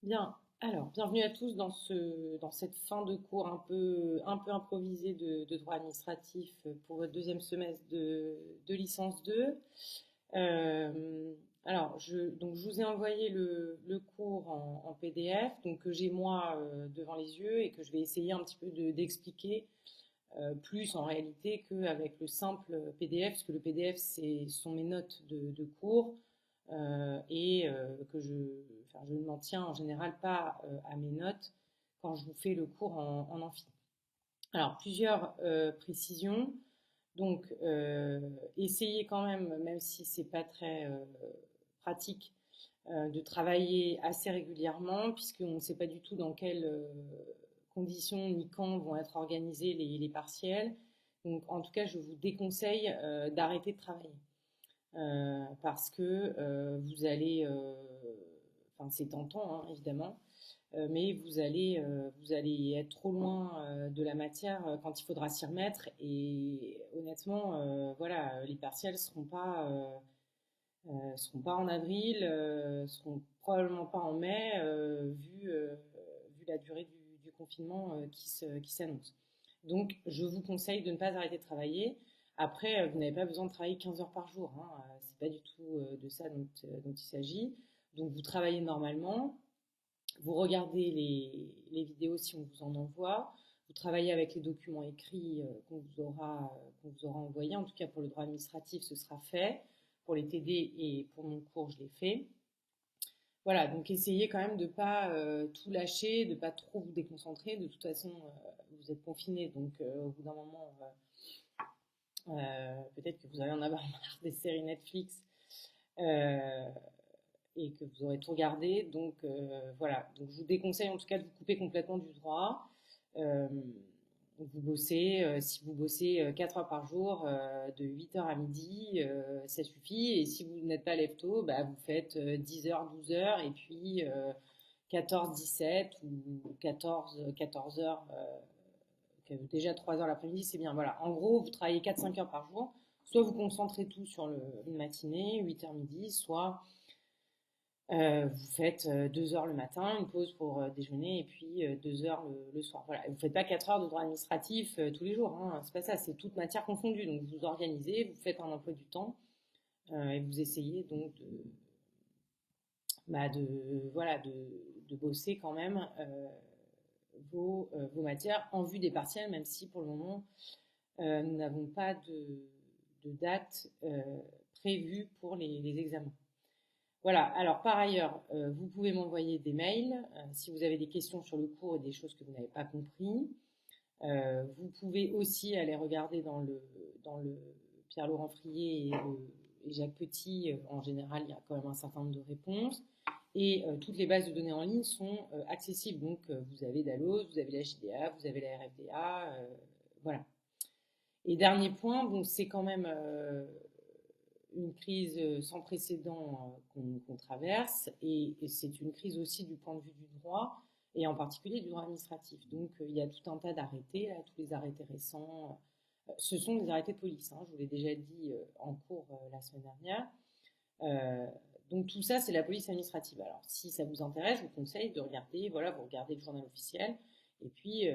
Bien, alors, bienvenue à tous dans cette fin de cours un peu improvisée de droit administratif pour votre deuxième semestre de licence 2. Alors, je vous ai envoyé le cours en PDF, donc que j'ai moi devant les yeux et que je vais essayer un petit peu d'expliquer plus en réalité qu'avec le simple PDF, parce que le PDF, sont mes notes de cours et enfin, je ne m'en tiens en général pas à mes notes quand je vous fais le cours en amphi. Alors, plusieurs précisions. Donc, essayez quand même si c'est pas très pratique, de travailler assez régulièrement, puisqu'on ne sait pas du tout dans quelles conditions ni quand vont être organisés les partiels. Donc, en tout cas, je vous déconseille d'arrêter de travailler. Parce que vous allez, enfin c'est tentant hein, évidemment, mais vous allez être trop loin de la matière quand il faudra s'y remettre. Et honnêtement, voilà, les partiels seront pas en avril, seront probablement pas en mai, vu la durée du confinement qui s'annonce. Donc, je vous conseille de ne pas arrêter de travailler. Après, vous n'avez pas besoin de travailler 15 heures par jour, hein, c'est pas du tout de ça dont il s'agit. Donc, vous travaillez normalement, vous regardez les vidéos si on vous en envoie, vous travaillez avec les documents écrits qu'on vous aura envoyés. En tout cas, pour le droit administratif, ce sera fait. Pour les TD et pour mon cours, je l'ai fait. Voilà, donc essayez quand même de ne pas tout lâcher, de ne pas trop vous déconcentrer. De toute façon, vous êtes confiné, donc au bout d'un moment, peut-être que vous allez en avoir marre des séries Netflix euh, et que vous aurez tout regardé. Donc voilà, donc je vous déconseille en tout cas de vous couper complètement du droit. Euh, vous bossez, si vous bossez 4 heures par jour, de 8 heures à midi, ça suffit. Et si vous n'êtes pas lève-tôt, bah, vous faites 10 heures, 12 heures, et puis 14, 17 ou 14 heures, déjà 3 heures l'après-midi, c'est bien. Voilà. En gros, vous travaillez 4-5 heures par jour. Soit vous concentrez tout sur une matinée, 8 heures midi, soit vous faites 2 heures le matin, une pause pour déjeuner et puis 2 heures le soir. Voilà. Et vous ne faites pas 4 heures de droit administratif tous les jours, hein. C'est pas ça, c'est toute matière confondue. Donc vous vous organisez, vous faites un emploi du temps et vous essayez donc voilà, de bosser quand même vos matières en vue des partiels, même si pour le moment nous n'avons pas de date prévue pour les examens. Voilà, alors par ailleurs, vous pouvez m'envoyer des mails si vous avez des questions sur le cours et des choses que vous n'avez pas compris. Vous pouvez aussi aller regarder dans le Pierre-Laurent Frier et Jacques Petit. En général, il y a quand même un certain nombre de réponses. Et toutes les bases de données en ligne sont accessibles. Donc, vous avez Dalloz, vous avez la JDA, vous avez la RFDA. Voilà. Et dernier point, bon, c'est quand même une crise sans précédent qu'on traverse, et c'est une crise aussi du point de vue du droit, et en particulier du droit administratif. Donc il y a tout un tas d'arrêtés, là, tous les arrêtés récents, ce sont des arrêtés de police, hein, je vous l'ai déjà dit en cours la semaine dernière. Euh, donc tout ça, c'est la police administrative. Alors si ça vous intéresse, je vous conseille de regarder, voilà, vous regardez le journal officiel, et puis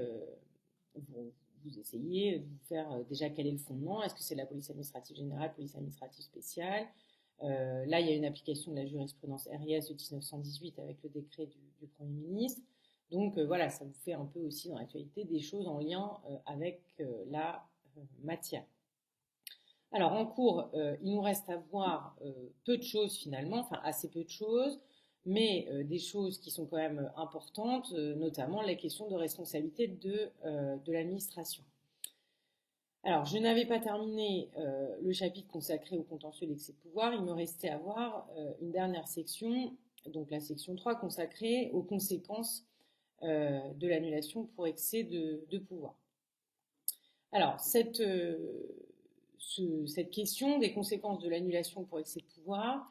vous, vous essayez de vous faire déjà quel est le fondement. Est-ce que c'est la police administrative générale, police administrative spéciale? Là, il y a une application de la jurisprudence RIS de 1918 avec le décret du Premier ministre. Donc voilà, ça vous fait un peu aussi dans l'actualité des choses en lien avec la matière. Alors en cours, il nous reste à voir peu de choses finalement, enfin assez peu de choses, mais des choses qui sont quand même importantes, notamment les questions de responsabilité de l'administration. Alors, je n'avais pas terminé le chapitre consacré au contentieux d'excès de pouvoir. Il me restait à voir une dernière section, donc la section 3, consacrée aux conséquences de l'annulation pour excès de pouvoir. Alors, cette question des conséquences de l'annulation pour excès de pouvoir,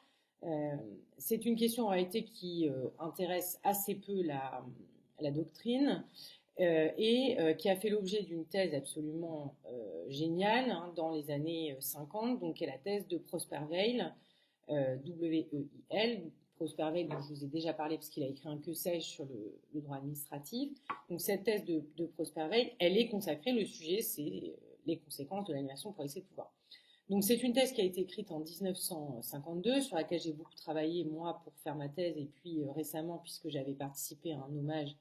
c'est une question en réalité qui intéresse assez peu la doctrine et qui a fait l'objet d'une thèse absolument géniale hein, dans les années 50, donc qui est la thèse de Prosper Weil, W-E-I-L, Prosper Veil, dont je vous ai déjà parlé parce qu'il a écrit un que sais-je sur le droit administratif. Donc cette thèse de Prosper Veil, elle est consacrée, le sujet c'est les conséquences de l'annulation pour excès de pouvoir. Donc c'est une thèse qui a été écrite en 1952, sur laquelle j'ai beaucoup travaillé moi pour faire ma thèse, et puis récemment, puisque j'avais participé à un hommage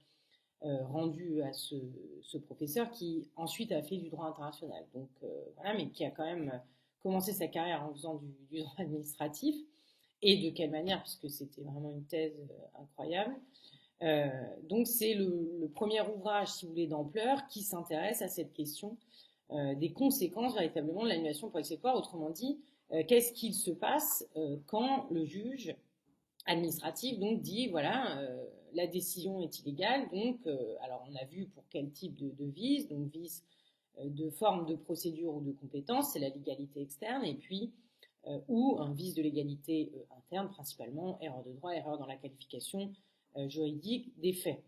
rendu à ce professeur qui ensuite a fait du droit international. Donc voilà, mais qui a quand même commencé sa carrière en faisant du droit administratif. Et de quelle manière, puisque c'était vraiment une thèse incroyable. Donc c'est le premier ouvrage, si vous voulez, d'ampleur qui s'intéresse à cette question des conséquences véritablement de l'annulation pour excès de pouvoir. Autrement dit, qu'est-ce qu'il se passe quand le juge administratif donc dit voilà, la décision est illégale, donc alors on a vu pour quel type de vice, donc vice de forme de procédure ou de compétence, c'est la légalité externe, et puis ou un vice de légalité interne, principalement erreur de droit, erreur dans la qualification juridique des faits.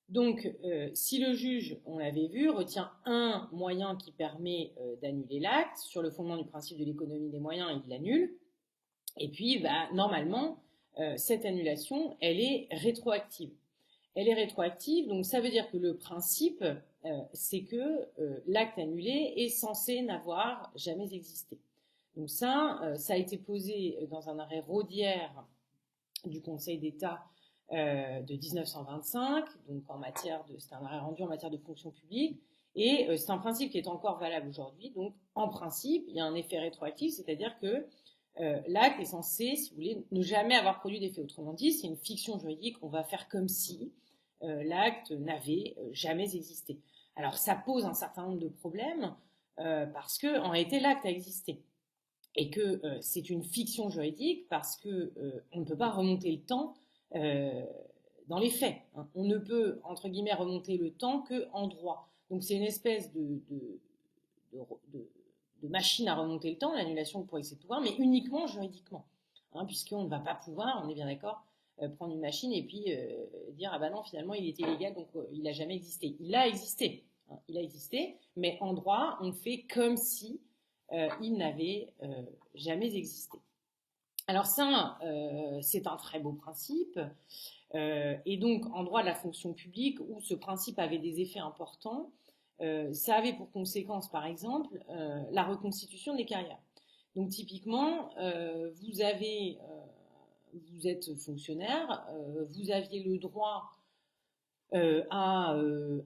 Donc, si le juge, on l'avait vu, retient un moyen qui permet d'annuler l'acte, sur le fondement du principe de l'économie des moyens, il l'annule. Et puis, normalement, cette annulation, elle est rétroactive. Elle est rétroactive, donc ça veut dire que le principe, c'est que l'acte annulé est censé n'avoir jamais existé. Donc ça a été posé dans un arrêt Raudière du Conseil d'État de 1925, donc c'est un arrêt rendu en matière de fonction publique, et c'est un principe qui est encore valable aujourd'hui. Donc en principe, il y a un effet rétroactif, c'est-à-dire que l'acte est censé, si vous voulez, ne jamais avoir produit d'effet. Autrement dit, c'est une fiction juridique, on va faire comme si l'acte n'avait jamais existé. Alors ça pose un certain nombre de problèmes, parce que en réalité l'acte a existé. Et que c'est une fiction juridique parce que on ne peut pas remonter le temps dans les faits. Hein. On ne peut, entre guillemets, remonter le temps qu'en droit. Donc c'est une espèce de machine à remonter le temps, l'annulation pour excès de pouvoir, mais uniquement juridiquement. Hein, puisqu'on ne va pas pouvoir, on est bien d'accord, prendre une machine et puis dire ah ben non, finalement il était illégal, donc il n'a jamais existé. Il a existé. Hein, il a existé, mais en droit, on fait comme si il n'avait jamais existé. Alors ça, c'est un très beau principe, et donc en droit de la fonction publique, où ce principe avait des effets importants, ça avait pour conséquence, par exemple, la reconstitution des carrières. Donc typiquement, vous êtes fonctionnaire, vous aviez le droit à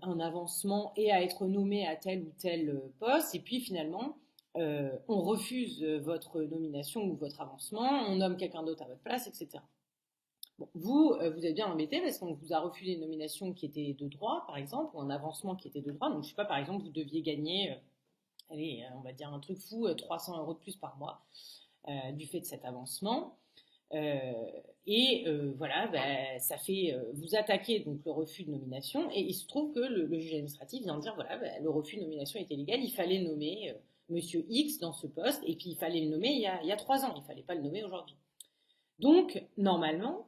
un avancement et à être nommé à tel ou tel poste, et puis finalement, on refuse votre nomination ou votre avancement, on nomme quelqu'un d'autre à votre place, etc. Bon, vous êtes bien embêté parce qu'on vous a refusé une nomination qui était de droit, par exemple, ou un avancement qui était de droit. Donc, je sais pas, par exemple, vous deviez gagner, allez, on va dire un truc fou, 300 € de plus par mois du fait de cet avancement. Voilà, ça fait vous attaquez donc le refus de nomination, et il se trouve que le juge administratif vient de dire voilà, le refus de nomination était légal, il fallait nommer Monsieur X dans ce poste, et puis il fallait le nommer il y a 3 ans, il fallait pas le nommer aujourd'hui. Donc normalement,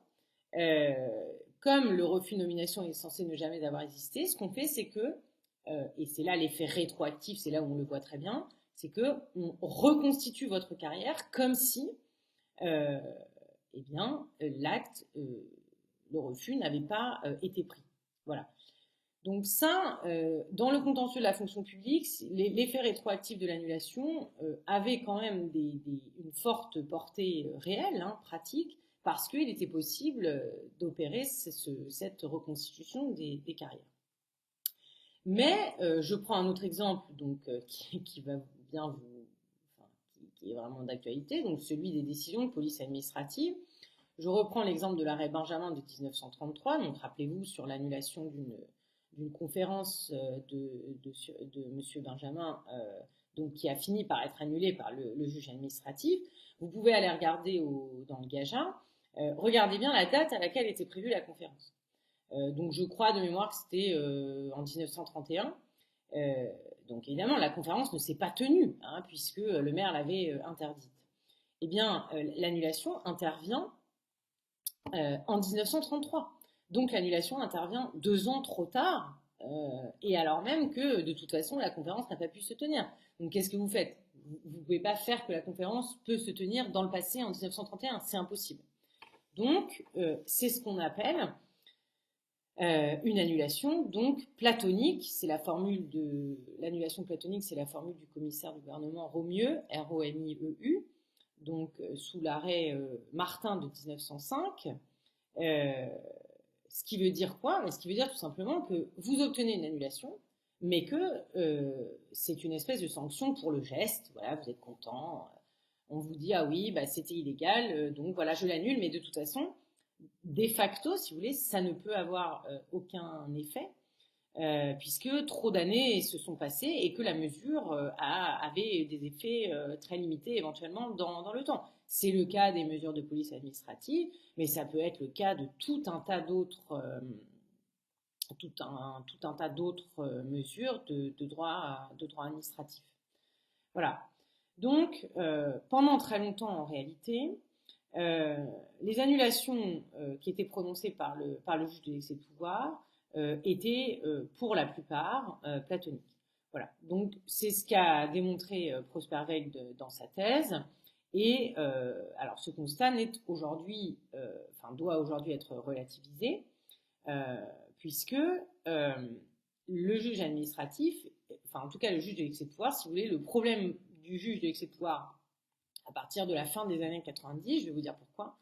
comme le refus de nomination est censé ne jamais avoir existé, ce qu'on fait, c'est que et c'est là l'effet rétroactif, c'est là où on le voit très bien, c'est que on reconstitue votre carrière comme si l'acte, le refus n'avait pas été pris. Voilà. Donc ça, dans le contentieux de la fonction publique, l'effet rétroactif de l'annulation avait quand même une forte portée réelle, hein, pratique, parce qu'il était possible d'opérer cette reconstitution des carrières. Mais je prends un autre exemple donc, qui va bien qui est vraiment d'actualité, donc celui des décisions de police administrative. Je reprends l'exemple de l'arrêt Benjamin de 1933, donc rappelez-vous sur l'annulation d'une conférence de Monsieur Benjamin, donc qui a fini par être annulée par le juge administratif. Vous pouvez aller regarder dans le Gaja, regardez bien la date à laquelle était prévue la conférence. Donc je crois de mémoire que c'était en 1931. Donc évidemment, la conférence ne s'est pas tenue, hein, puisque le maire l'avait interdite. Eh bien, l'annulation intervient en 1933. Donc l'annulation intervient 2 ans trop tard, et alors même que de toute façon la conférence n'a pas pu se tenir. Donc qu'est-ce que vous faites? Vous ne pouvez pas faire que la conférence peut se tenir dans le passé en 1931, c'est impossible. Donc, c'est ce qu'on appelle une annulation donc platonique. C'est la formule de l'annulation platonique, c'est la formule du commissaire du gouvernement Romieu, R-O-M-I-E-U, donc sous l'arrêt Martin de 1905. Ce qui veut dire quoi? Ce qui veut dire tout simplement que vous obtenez une annulation, mais que c'est une espèce de sanction pour le geste. Voilà, vous êtes content, on vous dit ah oui, bah, c'était illégal, donc voilà, je l'annule, mais de toute façon, de facto, si vous voulez, ça ne peut avoir aucun effet, puisque trop d'années se sont passées et que la mesure avait des effets très limités éventuellement dans le temps. C'est le cas des mesures de police administrative, mais ça peut être le cas de tout un tas d'autres mesures de droit administratif. Voilà. Donc, pendant très longtemps, en réalité, les annulations qui étaient prononcées par le juge de l'excès de pouvoir étaient pour la plupart platoniques. Voilà. Donc, c'est ce qu'a démontré Prosper Weig dans sa thèse. Et alors, ce constat doit aujourd'hui être relativisé, puisque le juge administratif, enfin en tout cas le juge de l'excès de pouvoir, si vous voulez, le problème du juge de l'excès de pouvoir à partir de la fin des années 90, je vais vous dire pourquoi,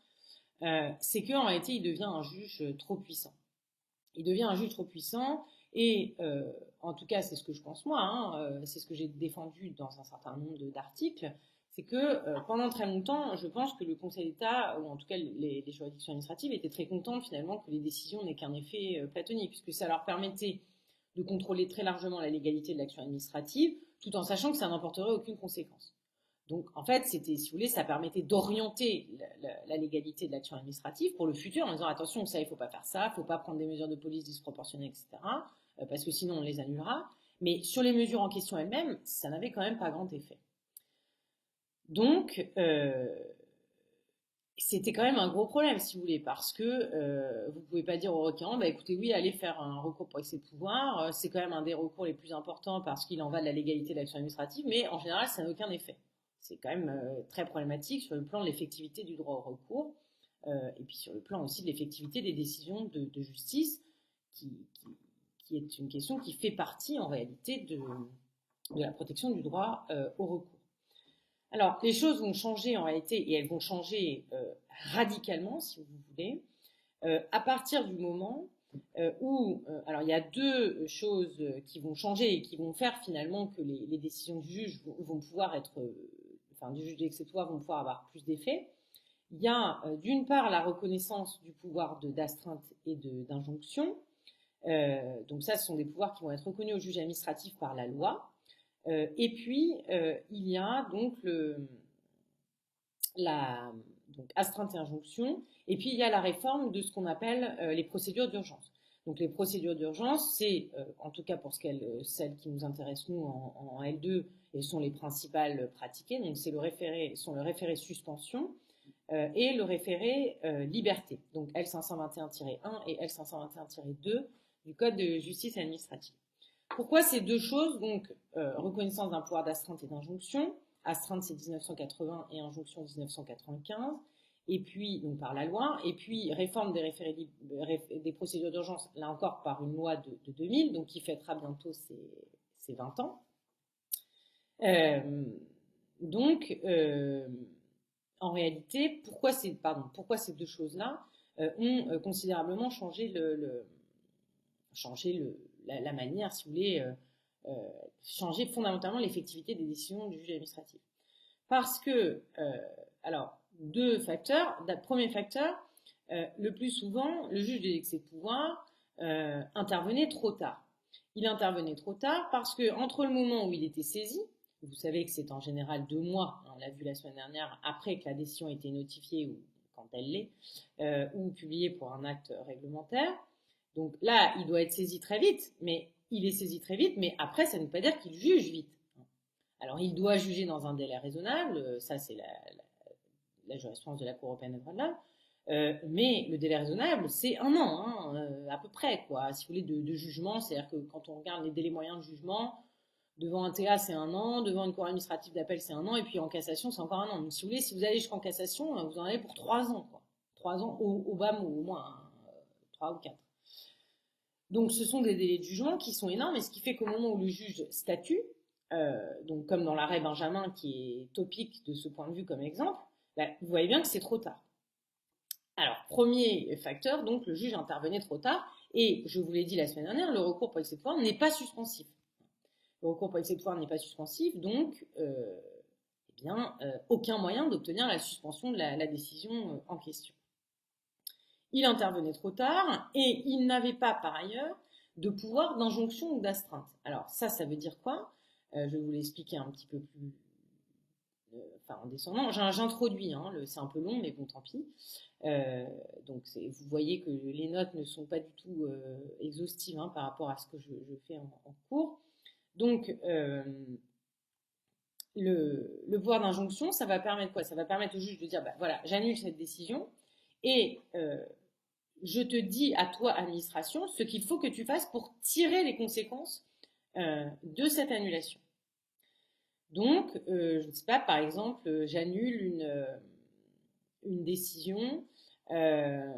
c'est qu'en réalité il devient un juge trop puissant. Il devient un juge trop puissant et en tout cas c'est ce que je pense moi, c'est ce que j'ai défendu dans un certain nombre d'articles, c'est que pendant très longtemps, je pense que le Conseil d'État, ou en tout cas les juridictions administratives, étaient très contentes finalement que les décisions n'aient qu'un effet platonique, puisque ça leur permettait de contrôler très largement la légalité de l'action administrative, tout en sachant que ça n'emporterait aucune conséquence. Donc en fait, c'était, si vous voulez, ça permettait d'orienter la légalité de l'action administrative pour le futur en disant attention, ça, il ne faut pas faire ça, il ne faut pas prendre des mesures de police disproportionnées, etc., parce que sinon on les annulera. Mais sur les mesures en question elles-mêmes, ça n'avait quand même pas grand effet. Donc, c'était quand même un gros problème, si vous voulez, parce que vous ne pouvez pas dire aux requérants, bah, écoutez, oui, allez faire un recours pour excès de pouvoir, c'est quand même un des recours les plus importants parce qu'il en va de la légalité de l'action administrative, mais en général, ça n'a aucun effet. C'est quand même très problématique sur le plan de l'effectivité du droit au recours, et puis sur le plan aussi de l'effectivité des décisions de justice, qui est une question qui fait partie en réalité de la protection du droit au recours. Alors, les choses vont changer en réalité, et elles vont changer radicalement, si vous voulez, à partir du moment où, alors il y a deux choses qui vont changer et qui vont faire finalement que les décisions du juge vont pouvoir être, enfin du juge d'excès de pouvoir vont pouvoir avoir plus d'effet. Il y a d'une part la reconnaissance du pouvoir d'astreinte et d'injonction. Donc ça, ce sont des pouvoirs qui vont être reconnus au juge administratif par la loi. Et puis, il y a donc donc astreinte et injonction, et puis il y a la réforme de ce qu'on appelle les procédures d'urgence. Donc les procédures d'urgence, c'est, en tout cas pour celles qui nous intéressent nous en L2, elles sont les principales pratiquées, donc c'est le référé suspension et le référé liberté, donc L521-1 et L521-2 du Code de justice administrative. Pourquoi ces deux choses, donc reconnaissance d'un pouvoir d'astreinte et d'injonction, astreinte c'est 1980 et injonction 1995, et puis donc par la loi, et puis réforme des procédures d'urgence, là encore par une loi de 2000, donc qui fêtera bientôt ses 20 ans. Donc en réalité, pourquoi ces deux choses-là ont considérablement changé la manière, si vous voulez, changer fondamentalement l'effectivité des décisions du juge administratif. Parce que, alors, deux facteurs. Premier facteur, le plus souvent, le juge de l'excès de pouvoir intervenait trop tard. Il intervenait trop tard parce que entre le moment où il était saisi, vous savez que c'est en général 2 mois, on l'a vu la semaine dernière, après que la décision ait été notifiée ou quand elle l'est, ou publiée pour un acte réglementaire. Donc là, il doit être saisi très vite, mais il est saisi très vite, mais après, ça ne veut pas dire qu'il juge vite. Alors, il doit juger dans un délai raisonnable, ça c'est la jurisprudence de la Cour européenne des droits de l'homme, mais le délai raisonnable, c'est 1 an, à peu près, quoi, si vous voulez, de jugement, c'est-à-dire que quand on regarde les délais moyens de jugement, devant un TA, c'est 1 an, devant une cour administrative d'appel, c'est 1 an, et puis en cassation, c'est encore 1 an. Donc, si vous voulez, si vous allez jusqu'en cassation, vous en avez pour 3 ans, quoi. 3 ans, au bas mot, au moins, hein, 3 ou 4. Donc ce sont des délais de jugement qui sont énormes, et ce qui fait qu'au moment où le juge statue, donc comme dans l'arrêt Benjamin qui est topique de ce point de vue comme exemple, bah, vous voyez bien que c'est trop tard. Alors, premier facteur, donc le juge intervenait trop tard, et je vous l'ai dit la semaine dernière, le recours pour exécutoire n'est pas suspensif. Le recours pour exécutoire n'est pas suspensif, donc aucun moyen d'obtenir la suspension de la décision en question. Il intervenait trop tard et il n'avait pas par ailleurs de pouvoir d'injonction ou d'astreinte. Alors ça veut dire quoi? Je vais vous l'expliquer un petit peu plus en descendant. J'introduis, hein, c'est un peu long mais bon tant pis. Donc vous voyez que les notes ne sont pas du tout exhaustives, hein, par rapport à ce que je fais en cours. Donc le pouvoir d'injonction, ça va permettre quoi? Ça va permettre au juge de dire, bah, voilà, j'annule cette décision et je te dis à toi, administration, ce qu'il faut que tu fasses pour tirer les conséquences de cette annulation. Donc, je ne sais pas, par exemple, j'annule une décision, je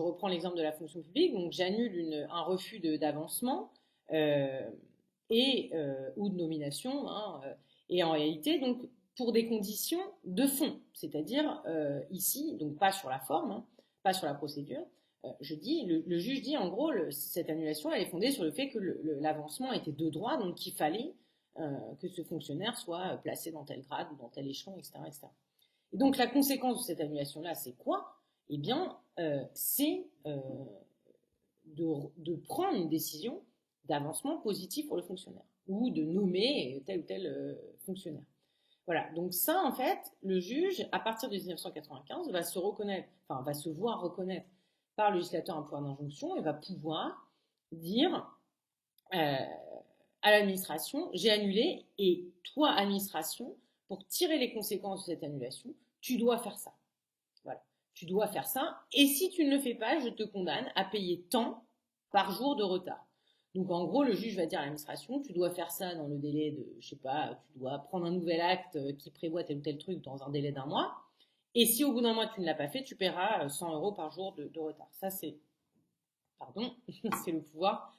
reprends l'exemple de la fonction publique, donc j'annule un refus d'avancement ou de nomination, hein, et en réalité, donc, pour des conditions de fond, c'est-à-dire ici, donc pas sur la forme, hein, pas sur la procédure, le juge dit en gros, cette annulation elle est fondée sur le fait que l'avancement était de droit, donc qu'il fallait que ce fonctionnaire soit placé dans tel grade ou dans tel échelon, etc., etc. Et donc la conséquence de cette annulation-là, c'est quoi? Eh bien, c'est de prendre une décision d'avancement positif pour le fonctionnaire ou de nommer tel ou tel fonctionnaire. Voilà, donc ça, en fait, le juge, à partir de 1995, va se voir reconnaître par le législateur un pouvoir d'injonction et va pouvoir dire à l'administration, j'ai annulé, et toi, administration, pour tirer les conséquences de cette annulation, tu dois faire ça. Voilà, tu dois faire ça, et si tu ne le fais pas, je te condamne à payer tant par jour de retard. Donc en gros, le juge va dire à l'administration, tu dois faire ça dans le délai de, je sais pas, tu dois prendre un nouvel acte qui prévoit tel ou tel truc dans un délai d'un mois. Et si au bout d'un mois tu ne l'as pas fait, tu paieras 100 € par jour de retard. Ça c'est, c'est le pouvoir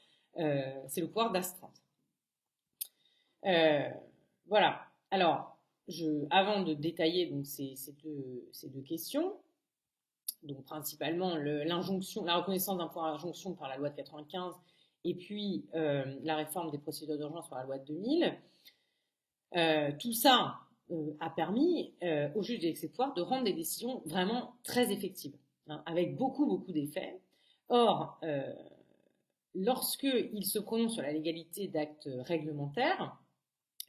d'astreinte. Voilà. Alors, avant de détailler donc ces deux questions, donc principalement l'injonction, la reconnaissance d'un pouvoir d'injonction par la loi de 95, et puis la réforme des procédures d'urgence par la loi de 2000, tout ça a permis aux juges d'exécutoire de rendre des décisions vraiment très effectives, hein, avec beaucoup d'effets. Or, lorsqu'ils se prononcent sur la légalité d'actes réglementaires,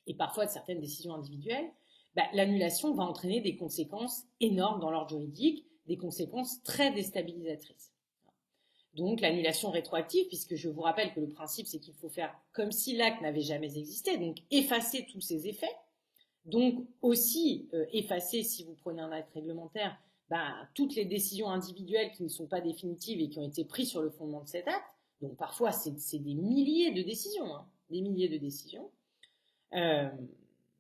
et parfois de certaines décisions individuelles, l'annulation va entraîner des conséquences énormes dans l'ordre juridique, des conséquences très déstabilisatrices. Donc l'annulation rétroactive, puisque je vous rappelle que le principe c'est qu'il faut faire comme si l'acte n'avait jamais existé, donc effacer tous ses effets, donc aussi effacer, si vous prenez un acte réglementaire, toutes les décisions individuelles qui ne sont pas définitives et qui ont été prises sur le fondement de cet acte. Donc parfois c'est des milliers de décisions, hein, des milliers de décisions.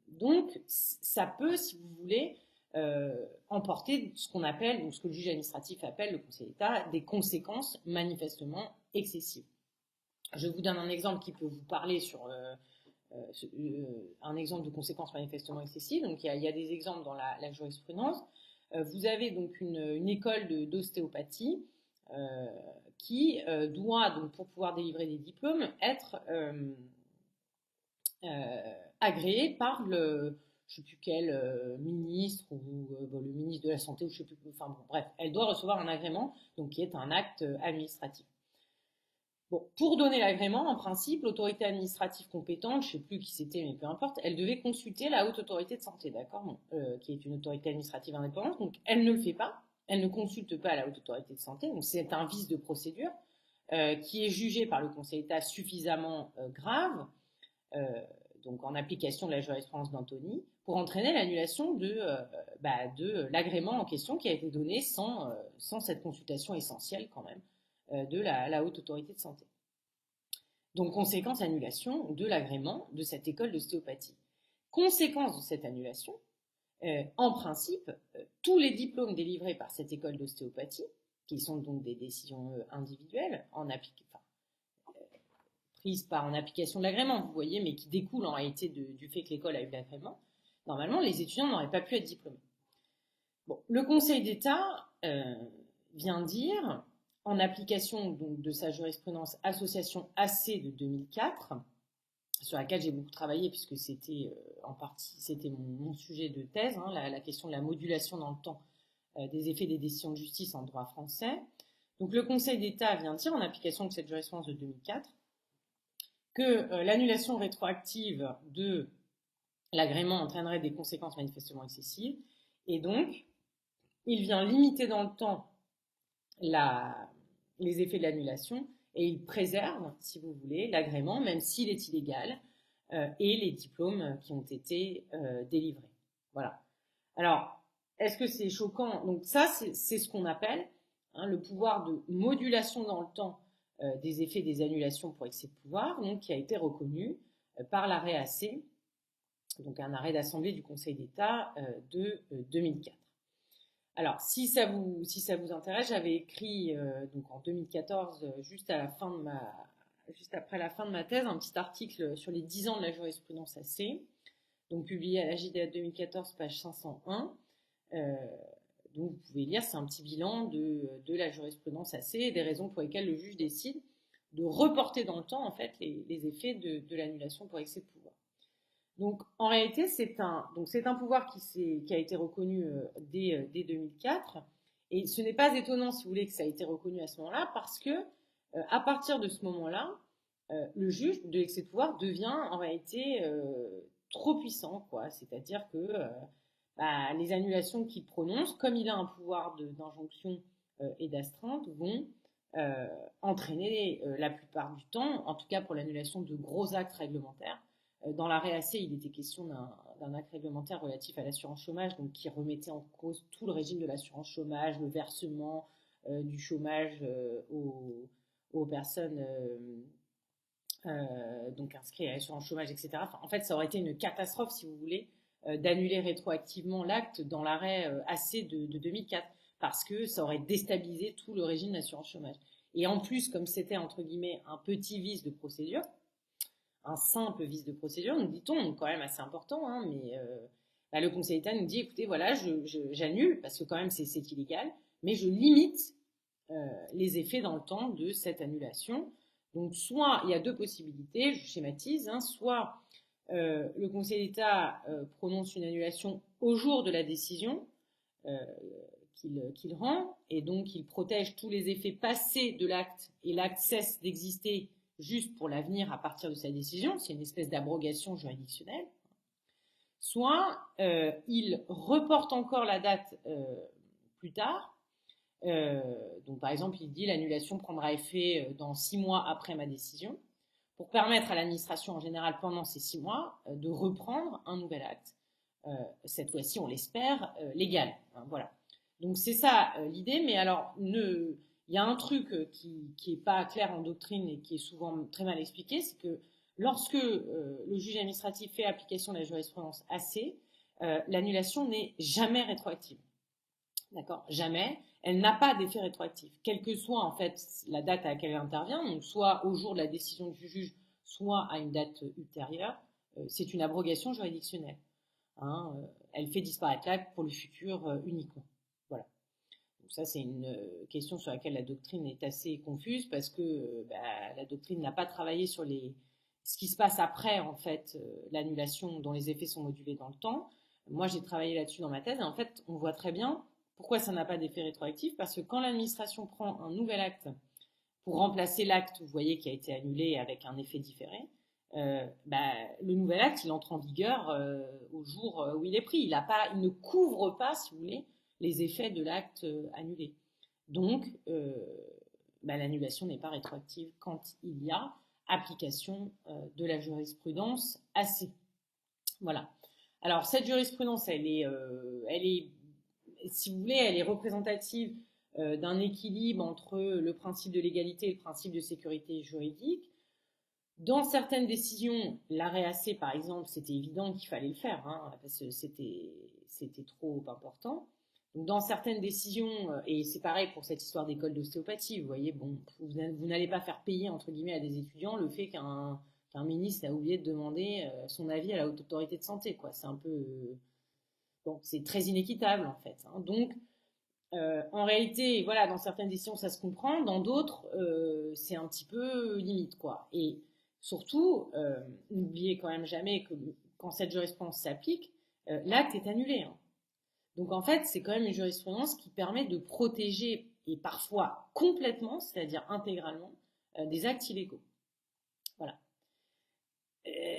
Donc ça peut, si vous voulez, emporter ce qu'on appelle, ou ce que le juge administratif appelle, le Conseil d'État, des conséquences manifestement excessives. Je vous donne un exemple qui peut vous parler sur un exemple de conséquences manifestement excessives. Donc il y a des exemples dans la jurisprudence. Vous avez donc une école d'ostéopathie qui doit, donc, pour pouvoir délivrer des diplômes, être agréée par je ne sais plus quel ministre, ou le ministre de la Santé, ou je ne sais plus, enfin bon, bref, elle doit recevoir un agrément, donc qui est un acte administratif. Bon, pour donner l'agrément, en principe, l'autorité administrative compétente, je ne sais plus qui c'était, mais peu importe, elle devait consulter la haute autorité de santé, d'accord, qui est une autorité administrative indépendante, donc elle ne le fait pas, elle ne consulte pas la haute autorité de santé, donc c'est un vice de procédure qui est jugé par le Conseil d'État suffisamment grave, donc en application de la jurisprudence d'Anthony, pour entraîner l'annulation de l'agrément en question qui a été donné sans cette consultation essentielle quand même de la haute autorité de santé. Donc conséquence, annulation de l'agrément de cette école d'ostéopathie. Conséquence de cette annulation, En principe, tous les diplômes délivrés par cette école d'ostéopathie, qui sont donc des décisions individuelles, prises en application de l'agrément, vous voyez, mais qui découlent en réalité du fait que l'école a eu l'agrément, normalement, les étudiants n'auraient pas pu être diplômés. Bon, le Conseil d'État vient dire, en application donc, de sa jurisprudence Association AC de 2004, sur laquelle j'ai beaucoup travaillé puisque c'était en partie c'était mon sujet de thèse, hein, la question de la modulation dans le temps des effets des décisions de justice en droit français. Donc le Conseil d'État vient dire, en application de cette jurisprudence de 2004, que l'annulation rétroactive de l'agrément entraînerait des conséquences manifestement excessives, et donc il vient limiter dans le temps les effets de l'annulation, et il préserve, si vous voulez, l'agrément, même s'il est illégal, et les diplômes qui ont été délivrés. Voilà. Alors, est-ce que c'est choquant? Donc ça, c'est ce qu'on appelle le pouvoir de modulation dans le temps des effets des annulations pour excès de pouvoir, donc qui a été reconnu par l'arrêt AC, donc un arrêt d'assemblée du Conseil d'État de 2004. Alors, si ça vous intéresse, j'avais écrit donc en 2014, juste après la fin de ma thèse, un petit article sur les 10 ans de la jurisprudence AC, donc publié à la JDA 2014, page 501. Donc vous pouvez lire, c'est un petit bilan de la jurisprudence AC et des raisons pour lesquelles le juge décide de reporter dans le temps en fait les effets de l'annulation pour excès de pouvoir. Donc en réalité, c'est un pouvoir qui a été reconnu dès 2004, et ce n'est pas étonnant, si vous voulez, que ça a été reconnu à ce moment-là, parce que à partir de ce moment-là, le juge de l'excès de pouvoir devient en réalité trop puissant, quoi. C'est-à-dire que les annulations qu'il prononce, comme il a un pouvoir d'injonction et d'astreinte, vont entraîner la plupart du temps, en tout cas pour l'annulation de gros actes réglementaires. Dans l'arrêt AC, il était question d'un acte réglementaire relatif à l'assurance chômage, donc qui remettait en cause tout le régime de l'assurance chômage, le versement du chômage aux personnes donc inscrites à l'assurance chômage, etc. Enfin, en fait, ça aurait été une catastrophe, si vous voulez, d'annuler rétroactivement l'acte dans l'arrêt AC de 2004, parce que ça aurait déstabilisé tout le régime d'assurance chômage. Et en plus, comme c'était entre guillemets un petit vice de procédure, un simple vice de procédure, nous dit-on, quand même assez important, hein, mais le Conseil d'État nous dit, écoutez, voilà, j'annule, parce que quand même c'est illégal, mais je limite les effets dans le temps de cette annulation. Donc soit, il y a deux possibilités, je schématise, hein, soit le Conseil d'État prononce une annulation au jour de la décision qu'il rend, et donc il protège tous les effets passés de l'acte, et l'acte cesse d'exister juste pour l'avenir à partir de sa décision, c'est une espèce d'abrogation juridictionnelle. Soit il reporte encore la date plus tard, donc par exemple il dit l'annulation prendra effet dans 6 mois après ma décision, pour permettre à l'administration en général pendant ces 6 mois de reprendre un nouvel acte, cette fois-ci on l'espère légal, hein, voilà. Donc c'est ça l'idée, mais alors il y a un truc qui est pas clair en doctrine et qui est souvent très mal expliqué, c'est que lorsque le juge administratif fait application de la jurisprudence AC, l'annulation n'est jamais rétroactive. D'accord? Jamais. Elle n'a pas d'effet rétroactif, quelle que soit en fait la date à laquelle elle intervient, donc soit au jour de la décision du juge, soit à une date ultérieure. C'est une abrogation juridictionnelle. Hein, elle fait disparaître l'acte pour le futur uniquement. Voilà. Donc ça, c'est une question sur laquelle la doctrine est assez confuse, parce que la doctrine n'a pas travaillé sur ce qui se passe après en fait l'annulation, dont les effets sont modulés dans le temps. Moi, j'ai travaillé là-dessus dans ma thèse, et en fait, on voit très bien pourquoi ça n'a pas d'effet rétroactif, parce que quand l'administration prend un nouvel acte pour remplacer l'acte, vous voyez, qui a été annulé avec un effet différé, le nouvel acte, il entre en vigueur au jour où il est pris. Il ne couvre pas, si vous voulez, les effets de l'acte annulé. Donc, l'annulation n'est pas rétroactive quand il y a application de la jurisprudence AC. Voilà. Alors, cette jurisprudence, elle est, si vous voulez, elle est représentative d'un équilibre entre le principe de légalité et le principe de sécurité juridique. Dans certaines décisions, l'arrêt AC, par exemple, c'était évident qu'il fallait le faire, hein, parce que c'était c'était trop important. Donc, dans certaines décisions, et c'est pareil pour cette histoire d'école d'ostéopathie, vous voyez, bon, vous n'allez pas faire payer, entre guillemets, à des étudiants le fait qu'un ministre a oublié de demander son avis à la haute autorité de santé, quoi. C'est un peu... bon, c'est très inéquitable, en fait. Hein. Donc, en réalité, voilà, dans certaines décisions, ça se comprend, dans d'autres, c'est un petit peu limite, quoi. Et surtout, n'oubliez quand même jamais que quand cette jurisprudence s'applique, l'acte est annulé. Hein. Donc en fait, c'est quand même une jurisprudence qui permet de protéger, et parfois complètement, c'est-à-dire intégralement, des actes illégaux. Voilà.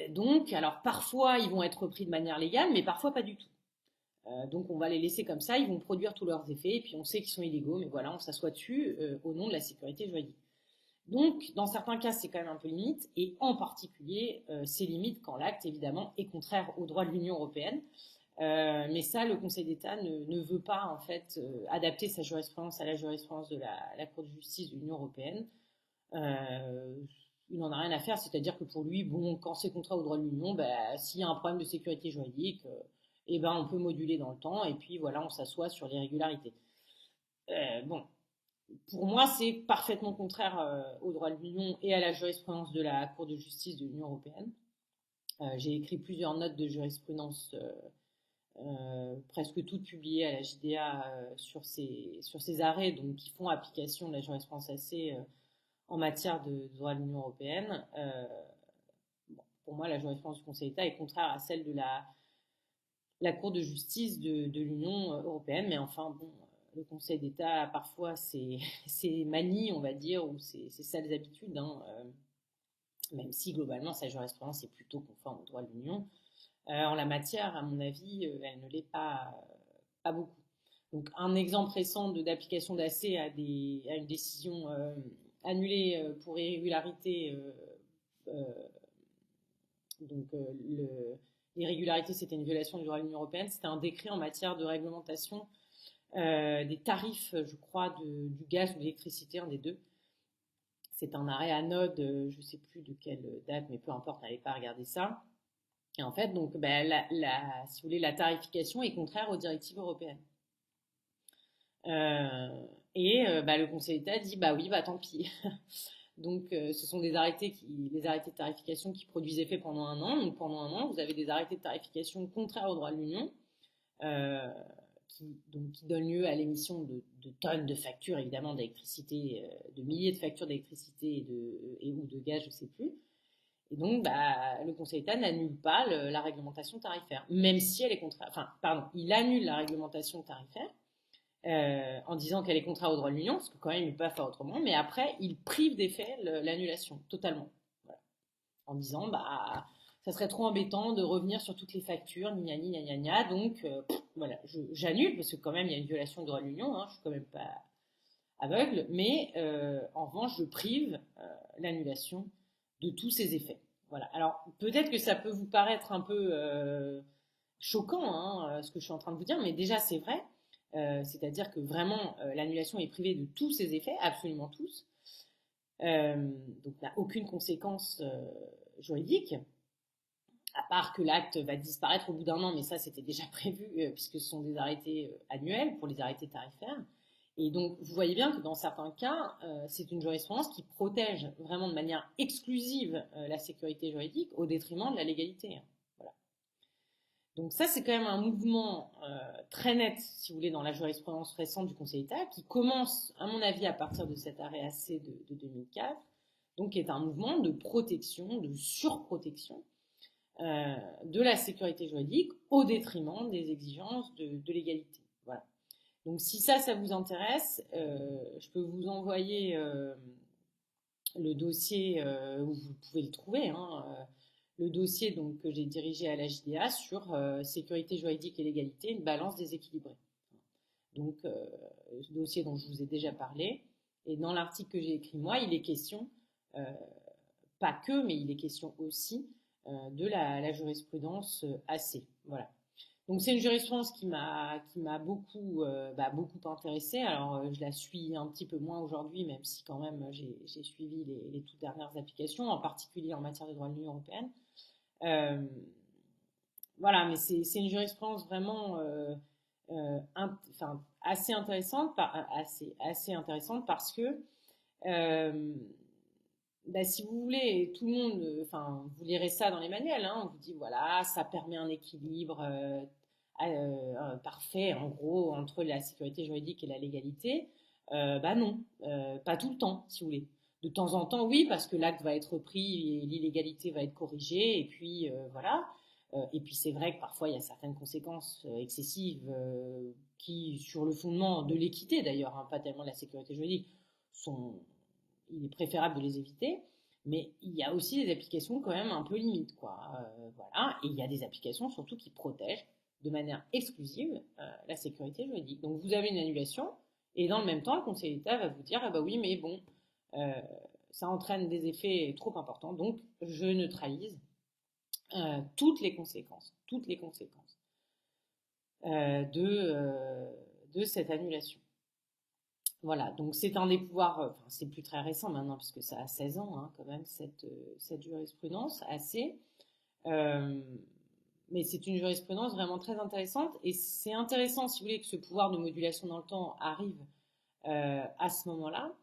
Donc, alors parfois, ils vont être repris de manière légale, mais parfois pas du tout. Donc on va les laisser comme ça, ils vont produire tous leurs effets, et puis on sait qu'ils sont illégaux, mais voilà, on s'assoit dessus au nom de la sécurité juridique. Donc, dans certains cas, c'est quand même un peu limite, et en particulier, c'est limite quand l'acte, évidemment, est contraire au droit de l'Union européenne. Mais ça, le Conseil d'État ne veut pas, en fait, adapter sa jurisprudence à la jurisprudence de la Cour de justice de l'Union européenne. Il n'en a rien à faire, c'est-à-dire que pour lui, bon, quand c'est contraire au droit de l'Union, bah, s'il y a un problème de sécurité juridique, eh ben, on peut moduler dans le temps, et puis voilà, on s'assoit sur les régularités. Bon, pour moi, c'est parfaitement contraire au droit de l'Union et à la jurisprudence de la Cour de justice de l'Union européenne. J'ai écrit plusieurs notes de jurisprudence, presque toutes publiées à la JDA sur ces arrêts, donc qui font application de la jurisprudence AC en matière de droit de l'Union européenne. Bon, pour moi, la jurisprudence du Conseil d'État est contraire à celle de la Cour de justice de l'Union européenne, mais enfin, bon, le Conseil d'État a parfois ses manies, on va dire, ou ses sales habitudes, hein, même si globalement sa jurisprudence est plutôt conforme au droit de l'Union. En la matière, à mon avis, elle ne l'est pas beaucoup. Donc un exemple récent d'application d'AC à une décision annulée pour irrégularité, donc l'irrégularité, c'était une violation du droit de l'Union européenne, c'était un décret en matière de réglementation des tarifs, je crois, du gaz ou de l'électricité, un des deux. C'est un arrêt anode, je ne sais plus de quelle date, mais peu importe, n'allez pas regarder ça. Et en fait, donc, bah, si vous voulez, la tarification est contraire aux directives européennes. Bah, le Conseil d'État dit, bah oui, bah tant pis. Donc, ce sont les arrêtés de tarification qui produisent effet pendant un an. Donc, pendant un an, vous avez des arrêtés de tarification contraires au droit de l'Union, qui donnent lieu à l'émission de tonnes de factures, évidemment, d'électricité, de milliers de factures d'électricité ou de gaz, je ne sais plus. Et donc, bah, le Conseil d'État n'annule pas la réglementation tarifaire, même si elle est contraire. Enfin, pardon, il annule la réglementation tarifaire en disant qu'elle est contraire au droit de l'Union, parce que quand même, il ne peut pas faire autrement, mais après, il prive d'effet l'annulation, totalement. Voilà. En disant, bah, ça serait trop embêtant de revenir sur toutes les factures, gna gna gna gna, donc voilà, j'annule, parce que quand même, il y a une violation du droit de l'Union, hein, je suis quand même pas aveugle, mais en revanche, je prive l'annulation de tous ces effets. Voilà. Alors, peut-être que ça peut vous paraître un peu choquant, hein, ce que je suis en train de vous dire, mais déjà, c'est vrai. C'est-à-dire que vraiment, l'annulation est privée de tous ses effets, absolument tous. Donc, n'a aucune conséquence juridique, à part que l'acte va disparaître au bout d'un an, mais ça, c'était déjà prévu, puisque ce sont des arrêtés annuels pour les arrêtés tarifaires. Et donc, vous voyez bien que dans certains cas, c'est une jurisprudence qui protège vraiment de manière exclusive la sécurité juridique au détriment de la légalité. Voilà. Donc ça, c'est quand même un mouvement très net, si vous voulez, dans la jurisprudence récente du Conseil d'État, qui commence, à mon avis, à partir de cet arrêt AC de 2004, donc qui est un mouvement de protection, de surprotection de la sécurité juridique au détriment des exigences de l'égalité. Voilà. Donc si ça vous intéresse, je peux vous envoyer le dossier où vous pouvez le trouver, hein, le dossier donc, que j'ai dirigé à la JDA sur sécurité juridique et légalité, une balance déséquilibrée. Donc ce dossier dont je vous ai déjà parlé, et dans l'article que j'ai écrit moi, il est question, pas que, mais il est question aussi de la jurisprudence AC. Voilà. Donc c'est une jurisprudence qui m'a beaucoup intéressée. Alors je la suis un petit peu moins aujourd'hui, même si quand même j'ai suivi les toutes dernières applications, en particulier en matière de droit de l'Union européenne. voilà, mais c'est une jurisprudence vraiment enfin, assez intéressante parce que euh, bah, si vous voulez, tout le monde, enfin, vous lirez ça dans les manuels, hein, on vous dit voilà, ça permet un équilibre parfait, en gros, entre la sécurité juridique et la légalité. Bah non, pas tout le temps, si vous voulez. De temps en temps, oui, parce que l'acte va être pris et l'illégalité va être corrigée, et puis voilà. Et puis c'est vrai que parfois il y a certaines conséquences excessives qui, sur le fondement de l'équité d'ailleurs, hein, pas tellement de la sécurité juridique, sont il est préférable de les éviter. Mais il y a aussi des applications quand même un peu limites, quoi. Voilà. Et il y a des applications surtout qui protègent de manière exclusive la sécurité juridique. Donc vous avez une annulation et dans le même temps, le Conseil d'État va vous dire ah bah oui, mais bon, euh, ça entraîne des effets trop importants, donc je neutralise toutes les conséquences de cette annulation. Voilà, donc c'est un des pouvoirs, enfin c'est plus très récent maintenant, puisque ça a 16 ans hein, quand même, cette jurisprudence, assez. Euh, mais c'est une jurisprudence vraiment très intéressante, et c'est intéressant, si vous voulez, que ce pouvoir de modulation dans le temps arrive à ce moment-là,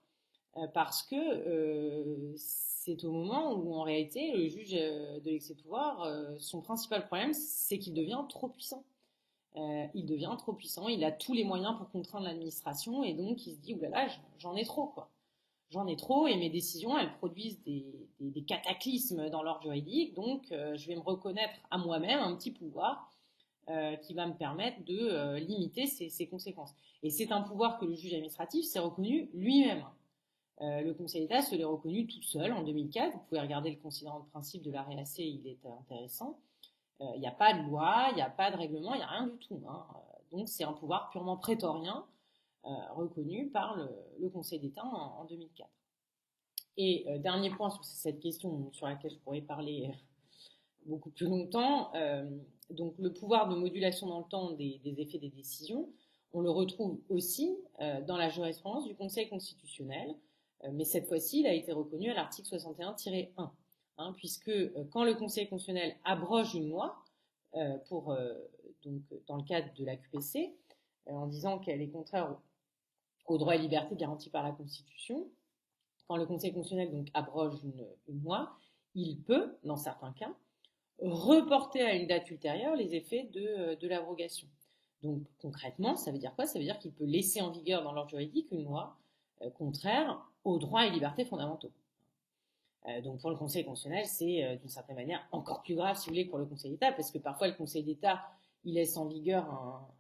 parce que c'est au moment où, en réalité, le juge de l'excès de pouvoir, son principal problème, c'est qu'il devient trop puissant. Il devient trop puissant, il a tous les moyens pour contraindre l'administration et donc il se dit oulala, j'en ai trop quoi. J'en ai trop et mes décisions elles produisent des cataclysmes dans l'ordre juridique, donc je vais me reconnaître à moi-même un petit pouvoir qui va me permettre de limiter ces conséquences. Et c'est un pouvoir que le juge administratif s'est reconnu lui-même. Le Conseil d'État se l'est reconnu tout seul en 2004. Vous pouvez regarder le considérant de principe de l'arrêt AC, il est intéressant. Il n'y a pas de loi, il n'y a pas de règlement, il n'y a rien du tout. Hein. Donc c'est un pouvoir purement prétorien reconnu par le Conseil d'État en 2004. Et dernier point sur cette question sur laquelle je pourrais parler beaucoup plus longtemps, donc le pouvoir de modulation dans le temps des effets des décisions, on le retrouve aussi dans la jurisprudence du Conseil constitutionnel, mais cette fois-ci, il a été reconnu à l'article 61-1. Hein, puisque quand le Conseil constitutionnel abroge une loi, donc, dans le cadre de la QPC, en disant qu'elle est contraire aux droits et libertés garantis par la Constitution, quand le Conseil constitutionnel donc abroge une loi, il peut, dans certains cas, reporter à une date ultérieure les effets de l'abrogation. Donc concrètement, ça veut dire quoi? Ça veut dire qu'il peut laisser en vigueur dans l'ordre juridique une loi contraire aux droits et libertés fondamentaux. Donc pour le Conseil constitutionnel, c'est d'une certaine manière encore plus grave, si vous voulez, que pour le Conseil d'État, parce que parfois le Conseil d'État, il laisse en vigueur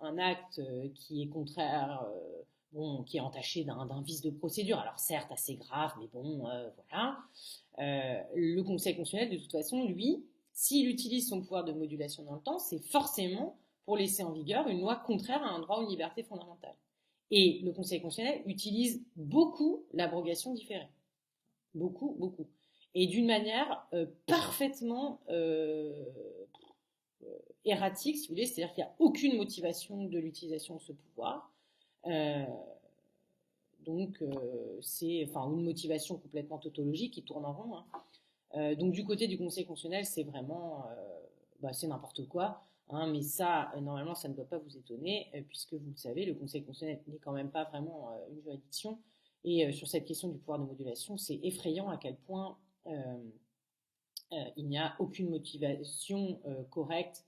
un acte qui est contraire, bon, qui est entaché d'un vice de procédure. Alors certes, assez grave, mais bon, voilà. Le Conseil constitutionnel, de toute façon, lui, s'il utilise son pouvoir de modulation dans le temps, c'est forcément pour laisser en vigueur une loi contraire à un droit aux libertés fondamentales. Et le Conseil constitutionnel utilise beaucoup l'abrogation différée. Beaucoup, beaucoup. Et d'une manière parfaitement erratique, si vous voulez, c'est-à-dire qu'il n'y a aucune motivation de l'utilisation de ce pouvoir. Euh, donc, c'est enfin, une motivation complètement tautologique qui tourne en rond. Hein. Donc, du côté du Conseil constitutionnel, c'est vraiment c'est n'importe quoi. Hein, mais ça, normalement, ça ne doit pas vous étonner, puisque vous le savez, le Conseil constitutionnel n'est quand même pas vraiment une juridiction. Et sur cette question du pouvoir de modulation, c'est effrayant à quel point il n'y a aucune motivation correcte,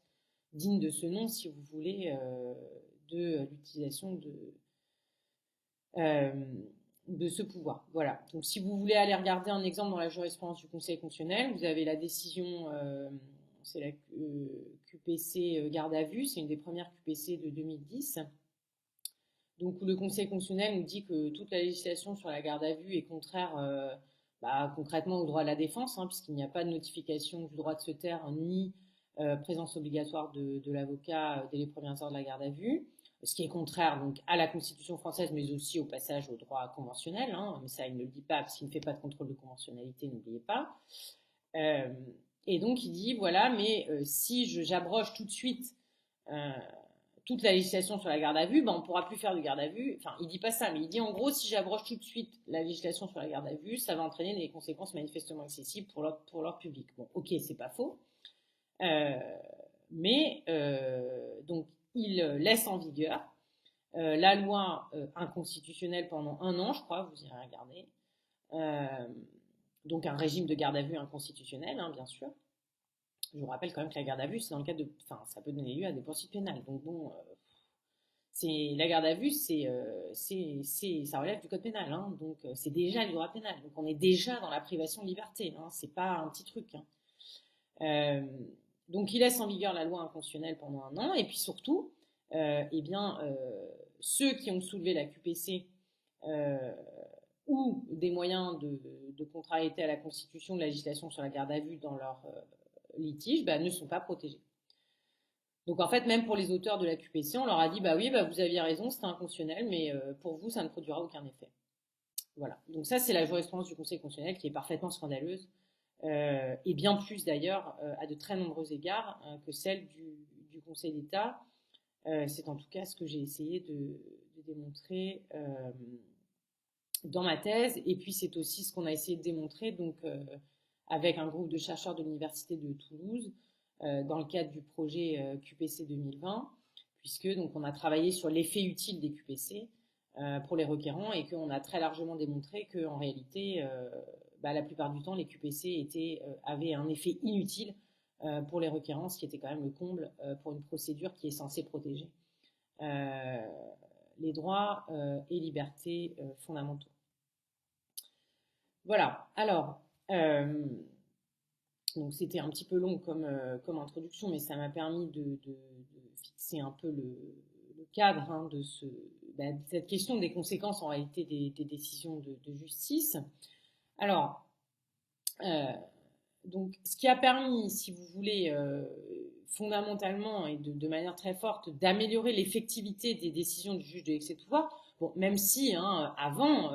digne de ce nom, si vous voulez, de l'utilisation de ce pouvoir. Voilà. Donc, si vous voulez aller regarder un exemple dans la jurisprudence du Conseil constitutionnel, vous avez la décision, c'est la QPC garde à vue, c'est une des premières QPC de 2010. Donc, où le Conseil constitutionnel nous dit que toute la législation sur la garde à vue est contraire concrètement au droit à la défense, hein, puisqu'il n'y a pas de notification du droit de se taire ni présence obligatoire de l'avocat dès les premières heures de la garde à vue, ce qui est contraire donc à la Constitution française, mais aussi au passage au droit conventionnel. Hein, mais ça, il ne le dit pas, parce qu'il ne fait pas de contrôle de conventionnalité, n'oubliez pas. Et donc, il dit, voilà, mais si j'abroge tout de suite toute la législation sur la garde à vue, ben on pourra plus faire de garde à vue. Enfin, il dit pas ça, mais il dit en gros, si j'abroge tout de suite la législation sur la garde à vue, ça va entraîner des conséquences manifestement excessives pour l'ordre public. Bon, ok, c'est pas faux. mais donc il laisse en vigueur la loi inconstitutionnelle pendant 1 an, je crois, vous irez regarder. Donc un régime de garde à vue inconstitutionnel, hein, bien sûr. Je vous rappelle quand même que la garde à vue, c'est dans le cadre de, enfin, ça peut donner lieu à des poursuites pénales. Donc bon, c'est la garde à vue, ça relève du code pénal, hein, donc c'est déjà le droit pénal. Donc on est déjà dans la privation de liberté, hein, c'est pas un petit truc. Hein. Donc il laisse en vigueur la loi inconstitutionnelle pendant 1 an, et puis surtout, eh bien, ceux qui ont soulevé la QPC ou des moyens de contrariété à la Constitution, de la législation sur la garde à vue dans leur litige, bah, ne sont pas protégés. Donc en fait, même pour les auteurs de la QPC, on leur a dit, bah oui, bah, vous aviez raison, c'était inconstitutionnel, mais pour vous, ça ne produira aucun effet. Voilà. Donc ça, c'est la jurisprudence du Conseil constitutionnel qui est parfaitement scandaleuse, et bien plus d'ailleurs, à de très nombreux égards, que celle du Conseil d'État. C'est en tout cas ce que j'ai essayé de démontrer dans ma thèse, et puis c'est aussi ce qu'on a essayé de démontrer donc, avec un groupe de chercheurs de l'Université de Toulouse, dans le cadre du projet QPC 2020, puisque donc, on a travaillé sur l'effet utile des QPC pour les requérants, et qu'on a très largement démontré qu'en réalité, la plupart du temps, les QPC avaient un effet inutile pour les requérants, ce qui était quand même le comble pour une procédure qui est censée protéger les droits et libertés fondamentaux. Voilà, alors, donc c'était un petit peu long comme introduction, mais ça m'a permis de fixer un peu le cadre, hein, de cette question des conséquences en réalité des décisions de justice. Alors, donc, ce qui a permis, si vous voulez, fondamentalement et de manière très forte, d'améliorer l'effectivité des décisions du juge de l'excès de pouvoir, bon, même si hein, avant,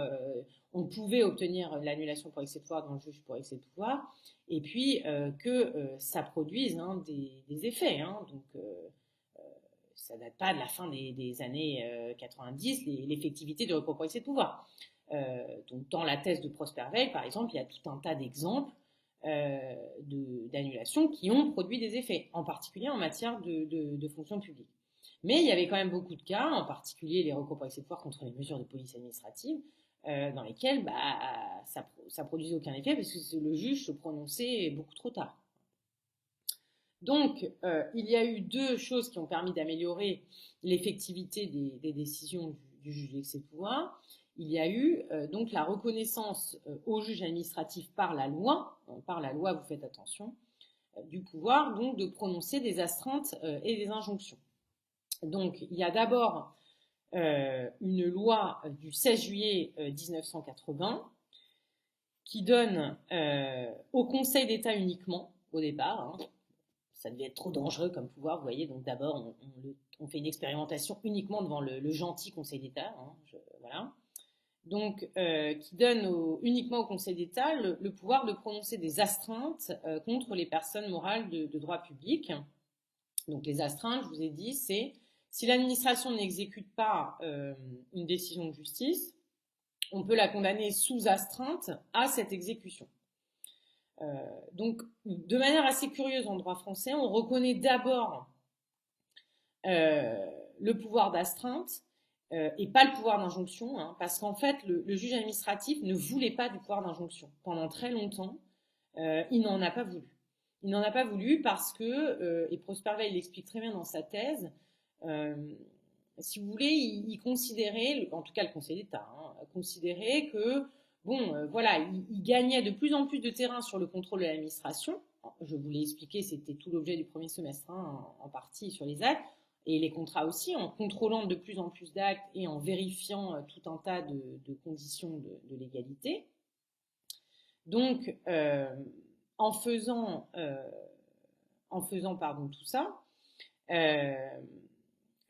on pouvait obtenir l'annulation pour excès de pouvoir dans le juge pour excès de pouvoir, et puis que ça produise hein, des effets. Hein, donc, ça date pas de la fin des années 90, l'effectivité du recours pour excès de pouvoir. Donc, dans la thèse de Prosper Weil, par exemple, il y a tout un tas d'exemples d'annulation qui ont produit des effets, en particulier en matière de fonction publique. Mais il y avait quand même beaucoup de cas, en particulier les recours pour excès de pouvoir contre les mesures de police administrative, dans lesquels ça produisait aucun effet parce que le juge se prononçait beaucoup trop tard. Donc, il y a eu 2 choses qui ont permis d'améliorer l'effectivité des décisions du juge d'excès de pouvoir. Il y a eu donc la reconnaissance au juge administratif par la loi, vous faites attention, du pouvoir donc de prononcer des astreintes et des injonctions. Donc, il y a d'abord une loi du 16 juillet 1980 qui donne au Conseil d'État uniquement, au départ, hein, ça devait être trop dangereux comme pouvoir, vous voyez, donc d'abord on fait une expérimentation uniquement devant le gentil Conseil d'État, hein, voilà. Donc, qui donne uniquement au Conseil d'État le pouvoir de prononcer des astreintes contre les personnes morales de droit public. Donc, les astreintes, je vous ai dit, c'est si l'administration n'exécute pas une décision de justice, on peut la condamner sous astreinte à cette exécution. Donc, de manière assez curieuse en droit français, on reconnaît d'abord le pouvoir d'astreinte et pas le pouvoir d'injonction, hein, parce qu'en fait, le juge administratif ne voulait pas du pouvoir d'injonction. Pendant très longtemps, il n'en a pas voulu. Il n'en a pas voulu parce que, et Prosper Weil l'explique très bien dans sa thèse, si vous voulez, il considérait, en tout cas le Conseil d'État, hein, considérait que, bon, voilà, il gagnait de plus en plus de terrain sur le contrôle de l'administration. Je vous l'ai expliqué, c'était tout l'objet du premier semestre, hein, en partie sur les actes. Et les contrats aussi, en contrôlant de plus en plus d'actes et en vérifiant tout un tas de conditions de légalité. Donc, en faisant tout ça,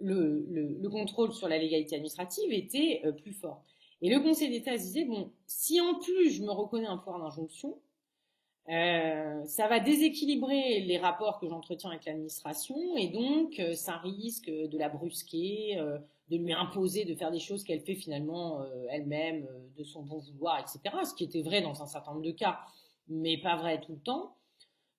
le contrôle sur la légalité administrative était plus fort. Et le Conseil d'État se disait, bon, si en plus je me reconnais un pouvoir d'injonction, ça va déséquilibrer les rapports que j'entretiens avec l'administration et donc ça risque de la brusquer, de lui imposer de faire des choses qu'elle fait finalement elle-même de son bon vouloir, etc. Ce qui était vrai dans un certain nombre de cas, mais pas vrai tout le temps.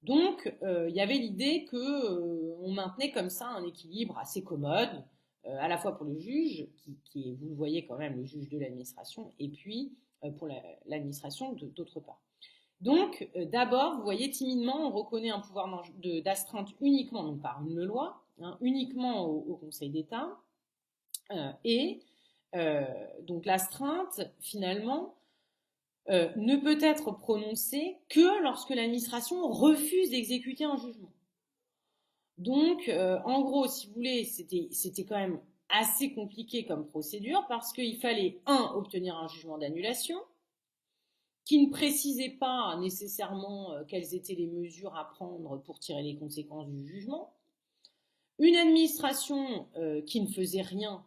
Donc, il y avait l'idée que on maintenait comme ça un équilibre assez commode, à la fois pour le juge, qui est, vous le voyez quand même, le juge de l'administration, et puis pour l'administration d'autre part. Donc, d'abord, vous voyez, timidement, on reconnaît un pouvoir d'astreinte uniquement, donc par une loi, hein, uniquement au Conseil d'État, et donc l'astreinte, finalement, ne peut être prononcée que lorsque l'administration refuse d'exécuter un jugement. Donc, en gros, si vous voulez, c'était quand même assez compliqué comme procédure parce qu'il fallait, obtenir un jugement d'annulation qui ne précisait pas nécessairement quelles étaient les mesures à prendre pour tirer les conséquences du jugement, une administration qui ne faisait rien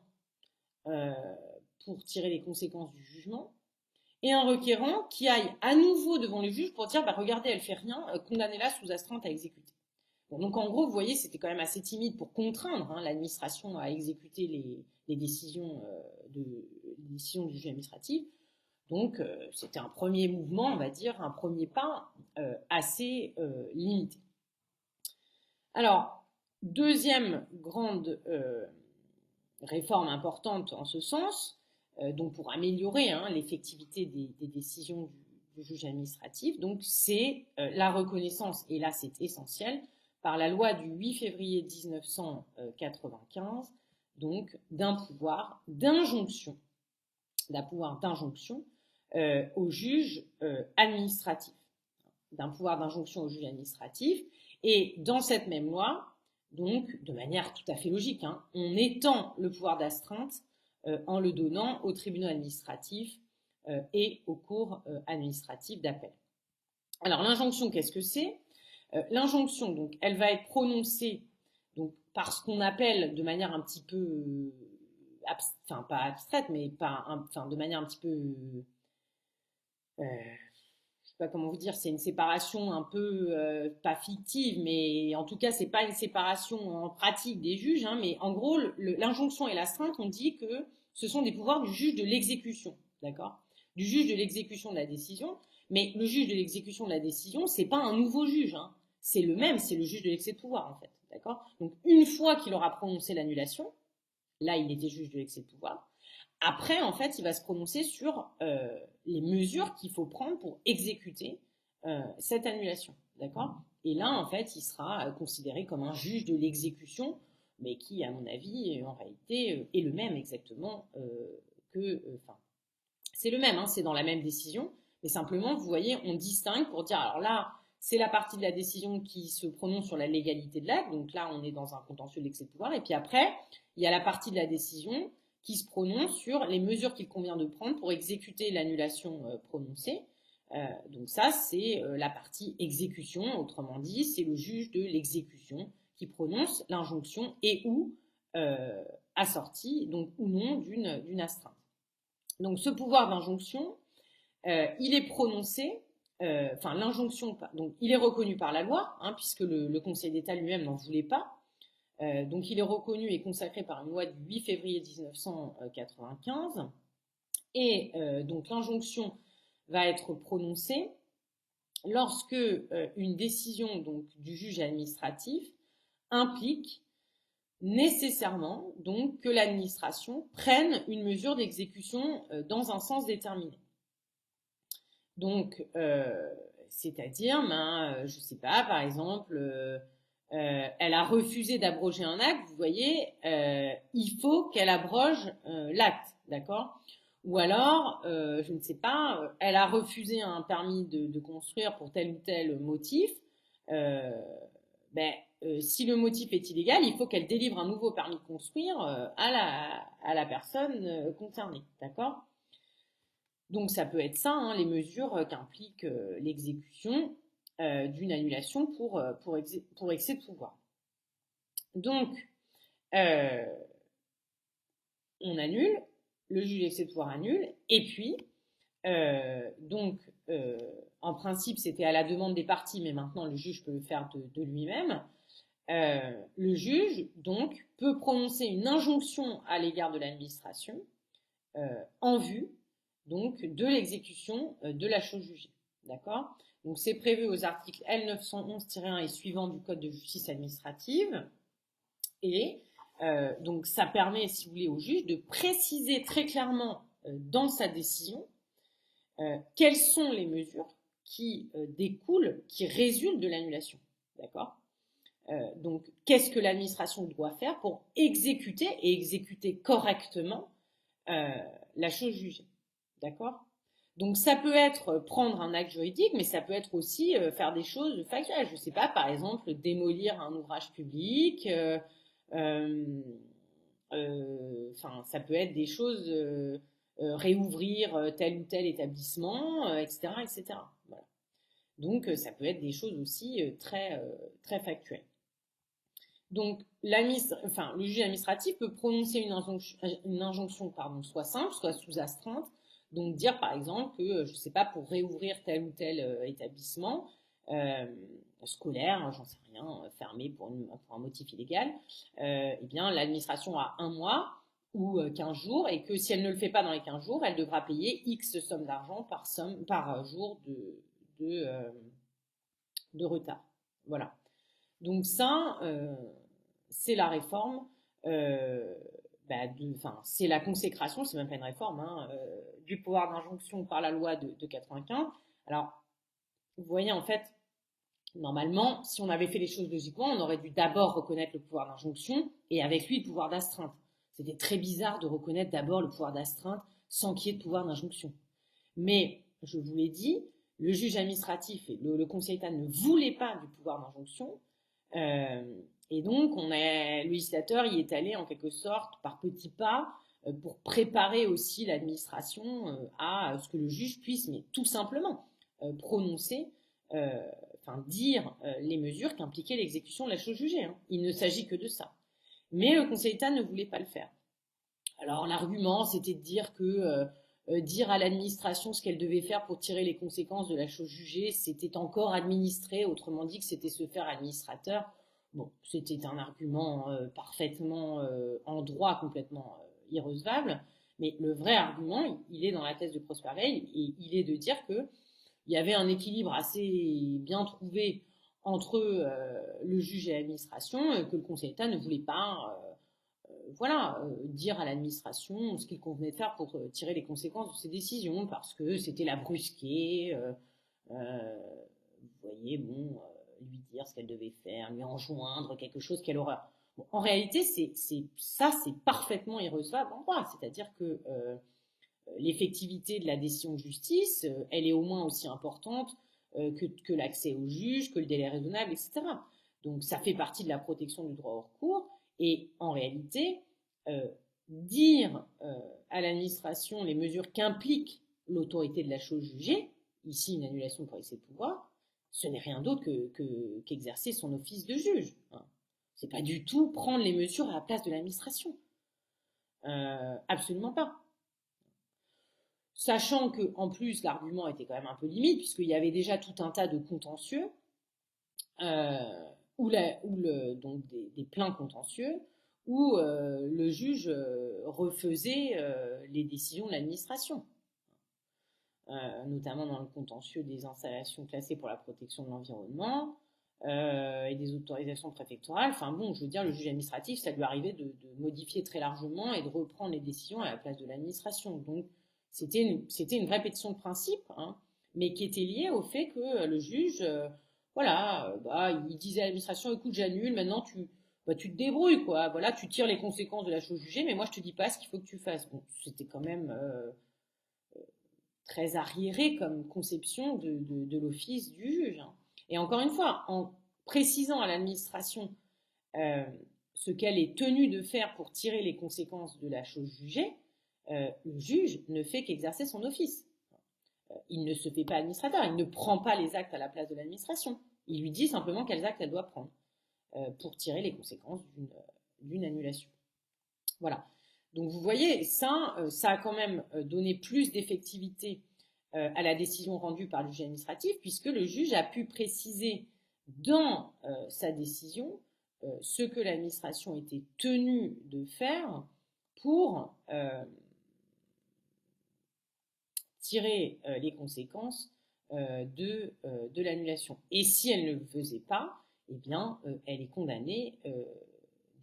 pour tirer les conséquences du jugement, et un requérant qui aille à nouveau devant le juge pour dire bah, regardez, elle fait rien, condamnez-la sous astreinte à exécuter. Bon, donc en gros, vous voyez, c'était quand même assez timide pour contraindre l'administration à exécuter les décisions, les décisions du juge administratif. Donc c'était un premier mouvement, on va dire, un premier pas assez limité. Alors, deuxième grande réforme importante en ce sens, donc pour améliorer l'effectivité des décisions du juge administratif, donc c'est la reconnaissance, et là c'est essentiel, par la loi du 8 février 1995, donc d'un pouvoir d'injonction, au juge administratif, d'un pouvoir d'injonction au juge administratif, et dans cette même loi, donc de manière tout à fait logique, on étend le pouvoir d'astreinte en le donnant aux tribunaux administratifs et aux cours administratives d'appel. Alors l'injonction, qu'est-ce que c'est? L'injonction, donc, elle va être prononcée donc, par ce qu'on appelle de manière un petit peu, enfin pas abstraite, mais de manière un petit peu, je sais pas comment vous dire, c'est une séparation un peu pas fictive, mais en tout cas c'est pas une séparation en pratique des juges, mais en gros l'injonction et l'astreinte, on dit que ce sont des pouvoirs du juge de l'exécution, d'accord, du juge de l'exécution de la décision. Mais le juge de l'exécution de la décision, c'est pas un nouveau juge, c'est le même, c'est le juge de l'excès de pouvoir en fait, d'accord. Donc une fois qu'il aura prononcé l'annulation, là il était juge de l'excès de pouvoir. Après, en fait, il va se prononcer sur les mesures qu'il faut prendre pour exécuter cette annulation, d'accord. Et là, en fait, il sera considéré comme un juge de l'exécution, mais qui, à mon avis, en réalité, est le même exactement c'est le même, c'est dans la même décision, mais simplement, vous voyez, on distingue pour dire, alors là, c'est la partie de la décision qui se prononce sur la légalité de l'acte, donc là, on est dans un contentieux de l'excès de pouvoir, et puis après, il y a la partie de la décision qui se prononce sur les mesures qu'il convient de prendre pour exécuter l'annulation prononcée. Donc ça, c'est la partie exécution, autrement dit, c'est le juge de l'exécution qui prononce l'injonction et ou assortie, donc ou non, d'une astreinte. Donc ce pouvoir d'injonction, il est prononcé, l'injonction, donc il est reconnu par la loi, puisque le Conseil d'État lui-même n'en voulait pas. Donc il est reconnu et consacré par une loi du 8 février 1995. Et donc l'injonction va être prononcée lorsque une décision donc, du juge administratif implique nécessairement donc que l'administration prenne une mesure d'exécution dans un sens déterminé. Donc, c'est-à-dire, je sais pas, par exemple, elle a refusé d'abroger un acte, vous voyez, il faut qu'elle abroge l'acte, d'accord? Ou alors, je ne sais pas, elle a refusé un permis de construire pour tel ou tel motif, si le motif est illégal, il faut qu'elle délivre un nouveau permis de construire à la personne concernée, d'accord? Donc ça peut être ça, les mesures qu'implique l'exécution d'une annulation pour excès de pouvoir. Donc, on annule, le juge d'excès de pouvoir annule, et puis, en principe, c'était à la demande des parties, mais maintenant le juge peut le faire de lui-même. Le juge, donc, peut prononcer une injonction à l'égard de l'administration en vue, donc, de l'exécution de la chose jugée. D'accord? Donc, c'est prévu aux articles L911-1 et suivants du Code de justice administrative. Et donc, ça permet, si vous voulez, au juge de préciser très clairement dans sa décision quelles sont les mesures qui découlent, qui résultent de l'annulation. D'accord? Donc, qu'est-ce que l'administration doit faire pour exécuter et exécuter correctement la chose jugée. D'accord? Donc, ça peut être prendre un acte juridique, mais ça peut être aussi faire des choses factuelles. Je ne sais pas, par exemple, démolir un ouvrage public. Ça peut être des choses, réouvrir tel ou tel établissement, etc., etc. Voilà. Donc, ça peut être des choses aussi très factuelles. Donc, le juge administratif peut prononcer une injonction soit simple, soit sous astreinte. Donc, dire par exemple que, je ne sais pas, pour réouvrir tel ou tel établissement scolaire, j'en sais rien, fermé pour un motif illégal, eh bien, l'administration a 1 mois ou 15 jours, et que si elle ne le fait pas dans les 15 jours, elle devra payer X somme d'argent par jour de retard. Voilà. Donc ça, c'est la réforme, c'est la consécration, c'est même pas une réforme, du pouvoir d'injonction par la loi de 95. Alors, vous voyez, en fait, normalement, si on avait fait les choses logiquement, on aurait dû d'abord reconnaître le pouvoir d'injonction et avec lui le pouvoir d'astreinte. C'était très bizarre de reconnaître d'abord le pouvoir d'astreinte sans qu'il y ait de pouvoir d'injonction. Mais, je vous l'ai dit, le juge administratif et le Conseil d'État ne voulaient pas du pouvoir d'injonction. Et donc, le législateur y est allé en quelque sorte par petits pas pour préparer aussi l'administration à ce que le juge puisse, mais tout simplement, prononcer, dire les mesures qu'impliquait l'exécution de la chose jugée. Il ne s'agit que de ça. Mais le Conseil d'État ne voulait pas le faire. Alors, l'argument, c'était de dire que dire à l'administration ce qu'elle devait faire pour tirer les conséquences de la chose jugée, c'était encore administrer, autrement dit que c'était se faire administrateur. Bon, c'était un argument parfaitement en droit, complètement irrecevable, mais le vrai argument, il est dans la thèse de Prosper Veil, et il est de dire que il y avait un équilibre assez bien trouvé entre le juge et l'administration, que le Conseil d'État ne voulait pas dire à l'administration ce qu'il convenait de faire pour tirer les conséquences de ses décisions, parce que c'était la brusquer, vous voyez, lui dire ce qu'elle devait faire, lui enjoindre quelque chose, quelle horreur. Bon, en réalité, c'est parfaitement irrecevable en droit, c'est-à-dire que l'effectivité de la décision de justice, elle est au moins aussi importante que l'accès au juge, que le délai raisonnable, etc. Donc ça fait partie de la protection du droit au recours. Et en réalité, dire à l'administration les mesures qu'implique l'autorité de la chose jugée, ici une annulation pour excès de pouvoir, ce n'est rien d'autre qu'exercer son office de juge. C'est pas du tout prendre les mesures à la place de l'administration. Absolument pas. Sachant que, en plus, l'argument était quand même un peu limite, puisqu'il y avait déjà tout un tas de contentieux, donc des plaints contentieux, où le juge refaisait les décisions de l'administration, notamment dans le contentieux des installations classées pour la protection de l'environnement et des autorisations préfectorales. Enfin bon, je veux dire, le juge administratif, ça lui arrivait de modifier très largement et de reprendre les décisions à la place de l'administration. Donc, c'était une vraie pétition de principe, mais qui était liée au fait que le juge, il disait à l'administration, écoute, j'annule, maintenant tu te débrouilles, quoi. Voilà, tu tires les conséquences de la chose jugée, mais moi je te dis pas ce qu'il faut que tu fasses. Bon, c'était quand même très arriéré comme conception de l'office du juge. Et encore une fois, en précisant à l'administration ce qu'elle est tenue de faire pour tirer les conséquences de la chose jugée, le juge ne fait qu'exercer son office. Il ne se fait pas administrateur, il ne prend pas les actes à la place de l'administration. Il lui dit simplement quels actes elle doit prendre pour tirer les conséquences d'une annulation. Voilà. Donc vous voyez, ça a quand même donné plus d'effectivité à la décision rendue par le juge administratif, puisque le juge a pu préciser dans sa décision ce que l'administration était tenue de faire pour tirer les conséquences de l'annulation. Et si elle ne le faisait pas, eh bien, elle est condamnée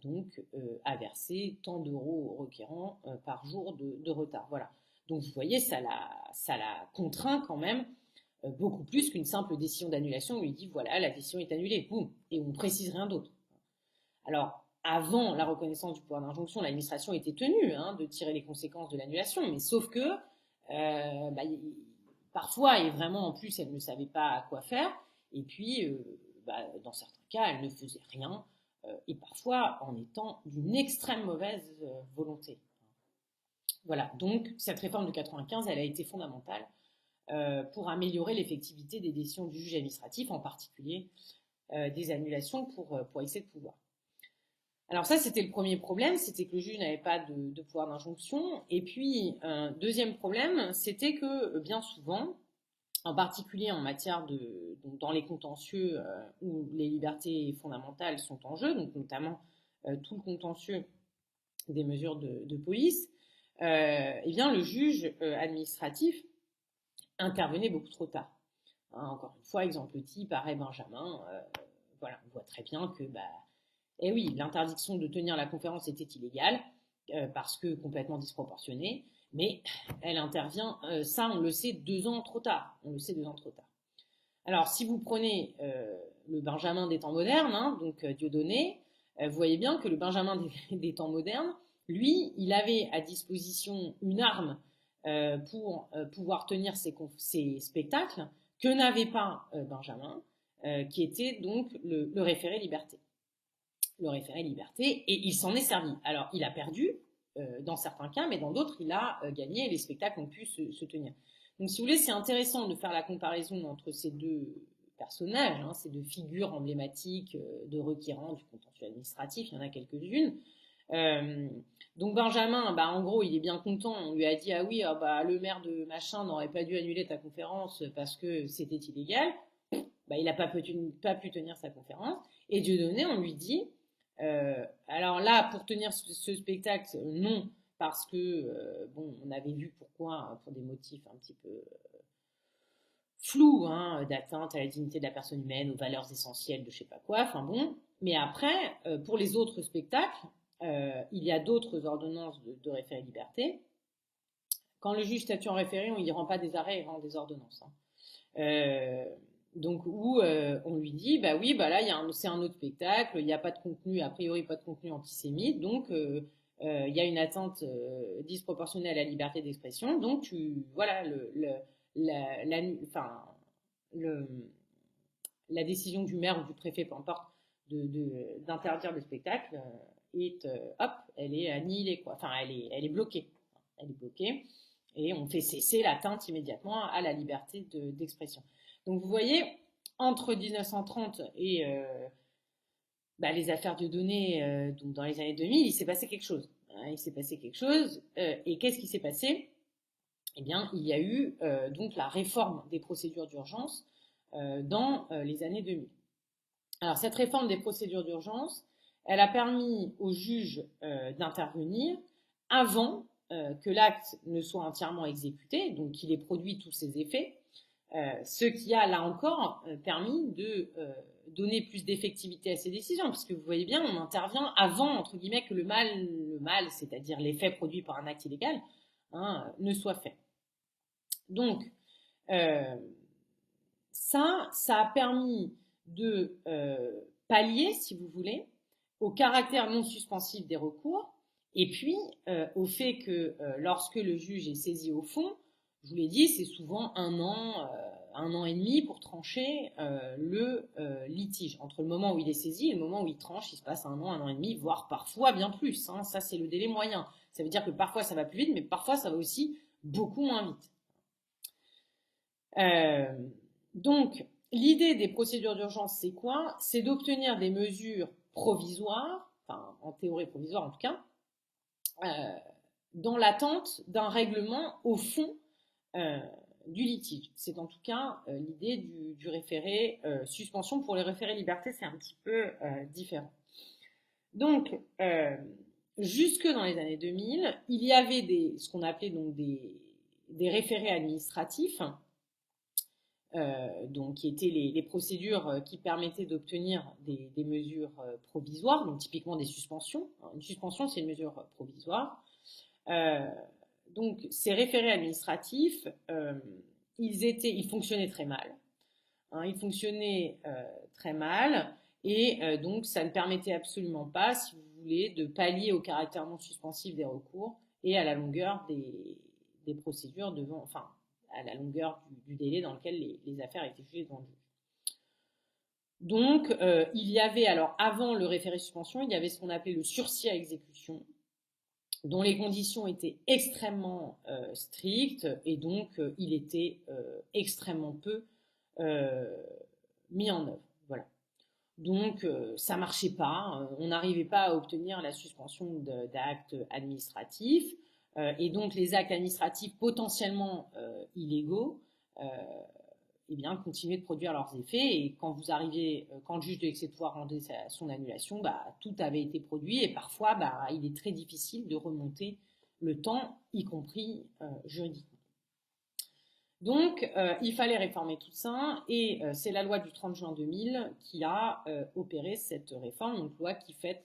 donc à verser tant d'euros au requérant par jour de retard. Voilà. Donc vous voyez, ça la contraint quand même beaucoup plus qu'une simple décision d'annulation où il dit voilà, la décision est annulée, boum, et on ne précise rien d'autre. Alors, avant la reconnaissance du pouvoir d'injonction, l'administration était tenue de tirer les conséquences de l'annulation, mais sauf que parfois, et vraiment en plus, elle ne savait pas quoi faire, et puis, dans certains cas, elle ne faisait rien, et parfois en étant d'une extrême mauvaise volonté. Voilà, donc cette réforme de 95, elle a été fondamentale pour améliorer l'effectivité des décisions du juge administratif, en particulier des annulations pour excès de pouvoir. Alors ça, c'était le premier problème, c'était que le juge n'avait pas de pouvoir d'injonction. Et puis, un deuxième problème, c'était que bien souvent, en particulier en matière donc dans les contentieux où les libertés fondamentales sont en jeu, donc notamment tout le contentieux des mesures de police, eh bien le juge administratif intervenait beaucoup trop tard. Encore une fois, exemple type, arrêt Benjamin, voilà, on voit très bien que eh oui, l'interdiction de tenir la conférence était illégale, parce que complètement disproportionnée, mais elle intervient, ça on le sait 2 ans trop tard. On le sait 2 ans trop tard. Alors, si vous prenez le Benjamin des temps modernes, donc Dieudonné, vous voyez bien que le Benjamin des temps modernes, lui, il avait à disposition une arme pour pouvoir tenir ses spectacles que n'avait pas Benjamin, qui était donc le référé liberté. Le référé liberté, et il s'en est servi. Alors, il a perdu dans certains cas, mais dans d'autres, il a gagné et les spectacles ont pu se tenir. Donc, si vous voulez, c'est intéressant de faire la comparaison entre ces deux personnages, ces deux figures emblématiques de requérants du contentieux administratif, il y en a quelques-unes. Donc Benjamin, en gros, il est bien content. On lui a dit ah oui, le maire de machin n'aurait pas dû annuler ta conférence parce que c'était illégal. Il n'a pas pu tenir sa conférence. Et Dieudonné, on lui dit alors là, pour tenir ce spectacle, non, parce que on avait vu pourquoi, pour des motifs un petit peu flous, d'atteinte à la dignité de la personne humaine, aux valeurs essentielles de je sais pas quoi. Enfin bon, mais après, pour les autres spectacles, il y a d'autres ordonnances de référé liberté. Quand le juge statue en référé, il ne rend pas des arrêts, il rend des ordonnances. Donc où on lui dit là c'est un autre spectacle, il n'y a pas de contenu, a priori pas de contenu antisémite, donc il y a une atteinte disproportionnée à la liberté d'expression, donc la décision du maire ou du préfet, peu importe, d'interdire le spectacle elle est annihilée quoi, enfin elle est bloquée, et on fait cesser l'atteinte immédiatement à la liberté d'expression. Donc vous voyez, entre 1930 et les affaires Dieudonné, donc dans les années 2000, il s'est passé quelque chose. Et qu'est-ce qui s'est passé ? Eh bien, il y a eu donc la réforme des procédures d'urgence dans les années 2000. Alors cette réforme des procédures d'urgence, elle a permis aux juges d'intervenir avant que l'acte ne soit entièrement exécuté, donc qu'il ait produit tous ses effets. Ce qui a, là encore, permis de donner plus d'effectivité à ces décisions, puisque vous voyez bien, on intervient avant, entre guillemets, que le mal, c'est-à-dire l'effet produit par un acte illégal, ne soit fait. Donc, ça a permis de pallier, si vous voulez, au caractère non suspensif des recours, et puis au fait que lorsque le juge est saisi au fond, je vous l'ai dit, c'est souvent 1 an et demi pour trancher le litige. Entre le moment où il est saisi et le moment où il tranche, il se passe 1 an et demi, voire parfois bien plus. Ça, c'est le délai moyen. Ça veut dire que parfois, ça va plus vite, mais parfois, ça va aussi beaucoup moins vite. Donc, l'idée des procédures d'urgence, c'est quoi ? C'est d'obtenir des mesures provisoires, enfin, en théorie provisoire en tout cas, dans l'attente d'un règlement au fond du litige. C'est en tout cas l'idée du référé suspension. Pour les référés liberté, c'est un petit peu différent. Donc, jusque dans les années 2000, il y avait ce qu'on appelait donc des référés administratifs donc qui étaient les procédures qui permettaient d'obtenir des mesures provisoires, donc typiquement des suspensions. Une suspension, c'est une mesure provisoire. Donc ces référés administratifs, ils fonctionnaient très mal. Ils fonctionnaient très mal et donc ça ne permettait absolument pas, si vous voulez, de pallier au caractère non suspensif des recours et à la longueur des procédures devant, enfin, à la longueur du délai dans lequel les affaires étaient jugées devant le juge. Donc, il y avait, alors avant le référé suspension, il y avait ce qu'on appelait le sursis à exécution, dont les conditions étaient extrêmement strictes et donc il était extrêmement peu mis en œuvre. Voilà. Donc ça marchait pas, on n'arrivait pas à obtenir la suspension d'actes administratifs et donc les actes administratifs potentiellement illégaux eh bien, continuaient de produire leurs effets et quand vous arrivez, quand le juge de l'excès de pouvoir rendait son annulation, bah, tout avait été produit et parfois bah, il est très difficile de remonter le temps, y compris juridiquement. Donc, il fallait réformer tout ça, et c'est la loi du 30 juin 2000 qui a opéré cette réforme, donc loi qui fête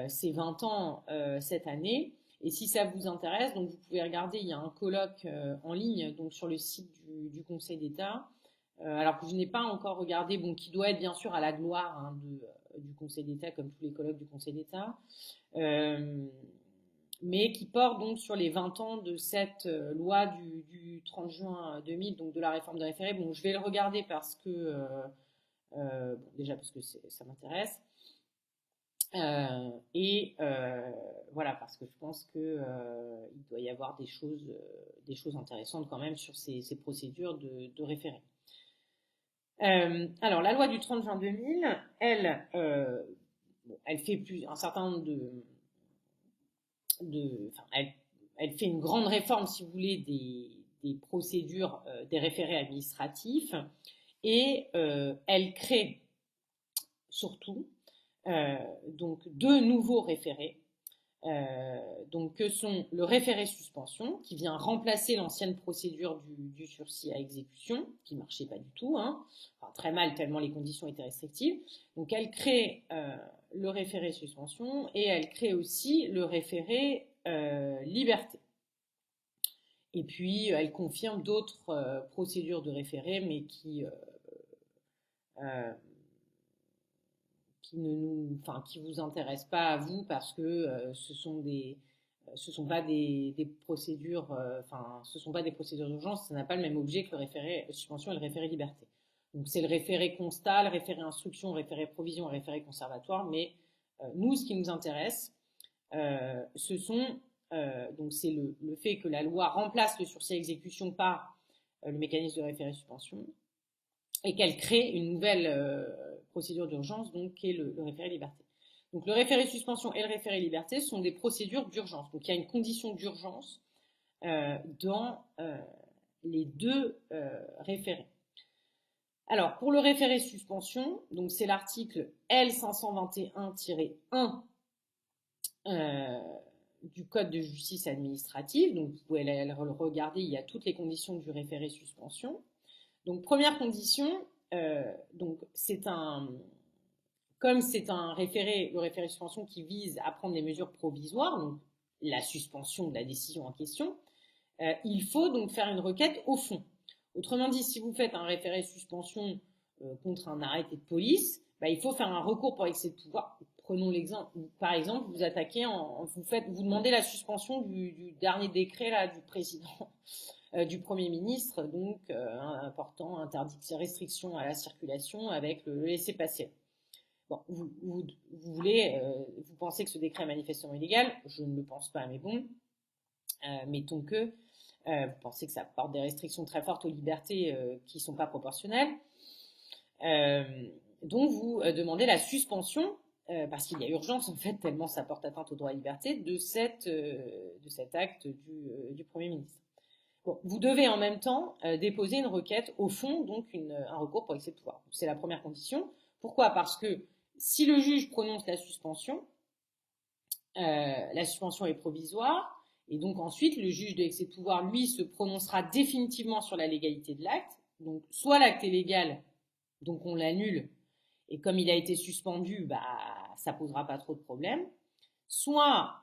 ses 20 ans cette année. Et si ça vous intéresse, donc vous pouvez regarder, il y a un colloque en ligne donc sur le site du Conseil d'État, alors que je n'ai pas encore regardé, bon, qui doit être bien sûr à la gloire hein, du Conseil d'État, comme tous les colloques du Conseil d'État. Mais qui porte donc sur les 20 ans de cette loi du 30 juin 2000, donc de la réforme des référés. Bon, je vais le regarder parce que, bon, déjà parce que ça m'intéresse, et voilà, parce que je pense que il doit y avoir des choses intéressantes quand même sur ces procédures de référé. Alors, la loi du 30 juin 2000, elle fait un certain nombre elle fait une grande réforme, si vous voulez, des procédures, des référés administratifs, et elle crée surtout donc deux nouveaux référés, donc que sont le référé suspension, qui vient remplacer l'ancienne procédure du sursis à exécution, qui ne marchait pas du tout, hein, enfin, très mal tellement les conditions étaient restrictives. Donc elle crée le référé suspension et elle crée aussi le référé liberté. Et puis elle confirme d'autres procédures de référé, mais qui qui vous intéressent pas à vous parce que ce sont pas des procédures, ce sont pas des procédures d'urgence, ça n'a pas le même objet que le référé suspension et le référé liberté. Donc c'est le référé constat, le référé instruction, le référé provision, le référé conservatoire, mais nous, ce qui nous intéresse, ce sont donc c'est le fait que la loi remplace le sursis à exécution par le mécanisme de référé suspension et qu'elle crée une nouvelle procédure d'urgence, donc qui est le référé liberté. Donc le référé suspension et le référé liberté sont des procédures d'urgence. Donc il y a une condition d'urgence dans les deux référés. Alors pour le référé suspension, donc c'est l'article L521-1 du Code de justice administrative. Donc vous pouvez le regarder, il y a toutes les conditions du référé suspension. Donc première condition, donc comme c'est un référé, le référé suspension qui vise à prendre des mesures provisoires, donc la suspension de la décision en question, il faut donc faire une requête au fond. Autrement dit, si vous faites un référé suspension contre un arrêté de police, bah, il faut faire un recours pour excès de pouvoir. Prenons l'exemple, par exemple, vous attaquez, vous demandez la suspension du dernier décret là du président, du Premier ministre, donc important interdiction, restriction à la circulation avec le laissez-passer. Bon, vous pensez que ce décret est manifestement illégal, je ne le pense pas, mais bon, mettons que vous pensez que ça porte des restrictions très fortes aux libertés qui ne sont pas proportionnelles. Donc vous demandez la suspension, parce qu'il y a urgence en fait, tellement ça porte atteinte aux droits et libertés, de cet acte du Premier ministre. Bon, vous devez en même temps déposer une requête au fond, donc un recours pour excès de pouvoir. C'est la première condition. Pourquoi ? Parce que si le juge prononce la suspension est provisoire, et donc ensuite le juge de l'excès de pouvoir, lui, se prononcera définitivement sur la légalité de l'acte, Donc, soit l'acte est légal, donc on l'annule, et comme il a été suspendu, bah, ça posera pas trop de problèmes. Soit,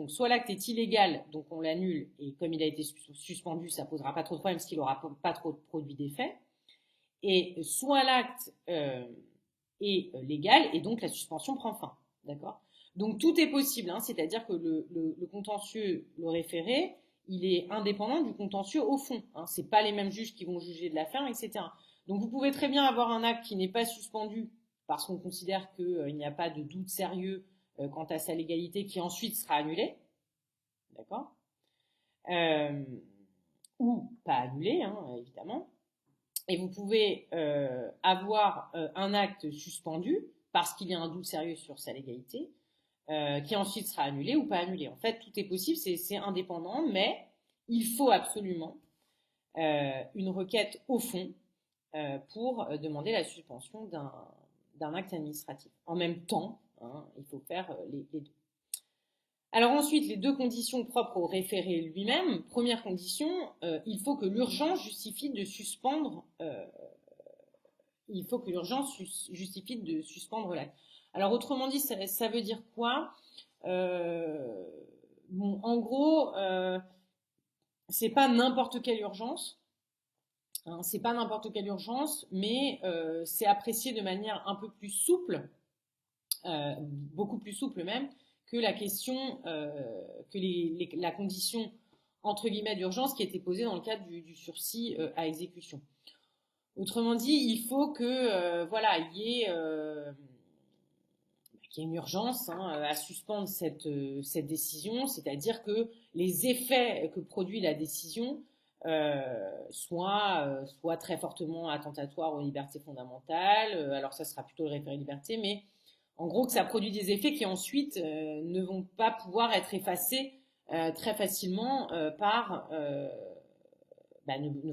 soit l'acte est illégal, donc on l'annule, et comme il a été suspendu, ça posera pas trop de problèmes, parce qu'il aura pas trop produit d'effet. Et soit l'acte est légal, et donc la suspension prend fin. D'accord? Donc tout est possible, hein, c'est-à-dire que le contentieux, le référé, il est indépendant du contentieux au fond. Hein, c'est pas les mêmes juges qui vont juger de l'affaire, etc. Donc vous pouvez très bien avoir un acte qui n'est pas suspendu parce qu'on considère qu'il n'y a pas de doute sérieux quant à sa légalité, qui ensuite sera annulé, d'accord, ou pas annulé, hein, évidemment. Et vous pouvez avoir un acte suspendu parce qu'il y a un doute sérieux sur sa légalité, qui ensuite sera annulé ou pas annulé. En fait, tout est possible, c'est indépendant, mais il faut absolument une requête au fond pour demander la suspension d'un acte administratif. En même temps, hein, il faut faire les deux. Alors ensuite, les deux conditions propres au référé lui-même. Première condition, il faut que l'urgence justifie de suspendre l'acte. Alors autrement dit, ça veut dire quoi? Bon, en gros, c'est pas n'importe quelle urgence. Hein, c'est pas n'importe quelle urgence, mais c'est apprécié de manière un peu plus souple, beaucoup plus souple même, que la question, la condition entre guillemets d'urgence qui était posée dans le cadre du sursis à exécution. Autrement dit, il faut que voilà, il y ait une urgence à suspendre cette décision, c'est-à-dire que les effets que produit la décision soient très fortement attentatoires aux libertés fondamentales. Alors ça sera plutôt le référé liberté, mais en gros que ça produit des effets qui ensuite ne vont pas pouvoir être effacés très facilement ne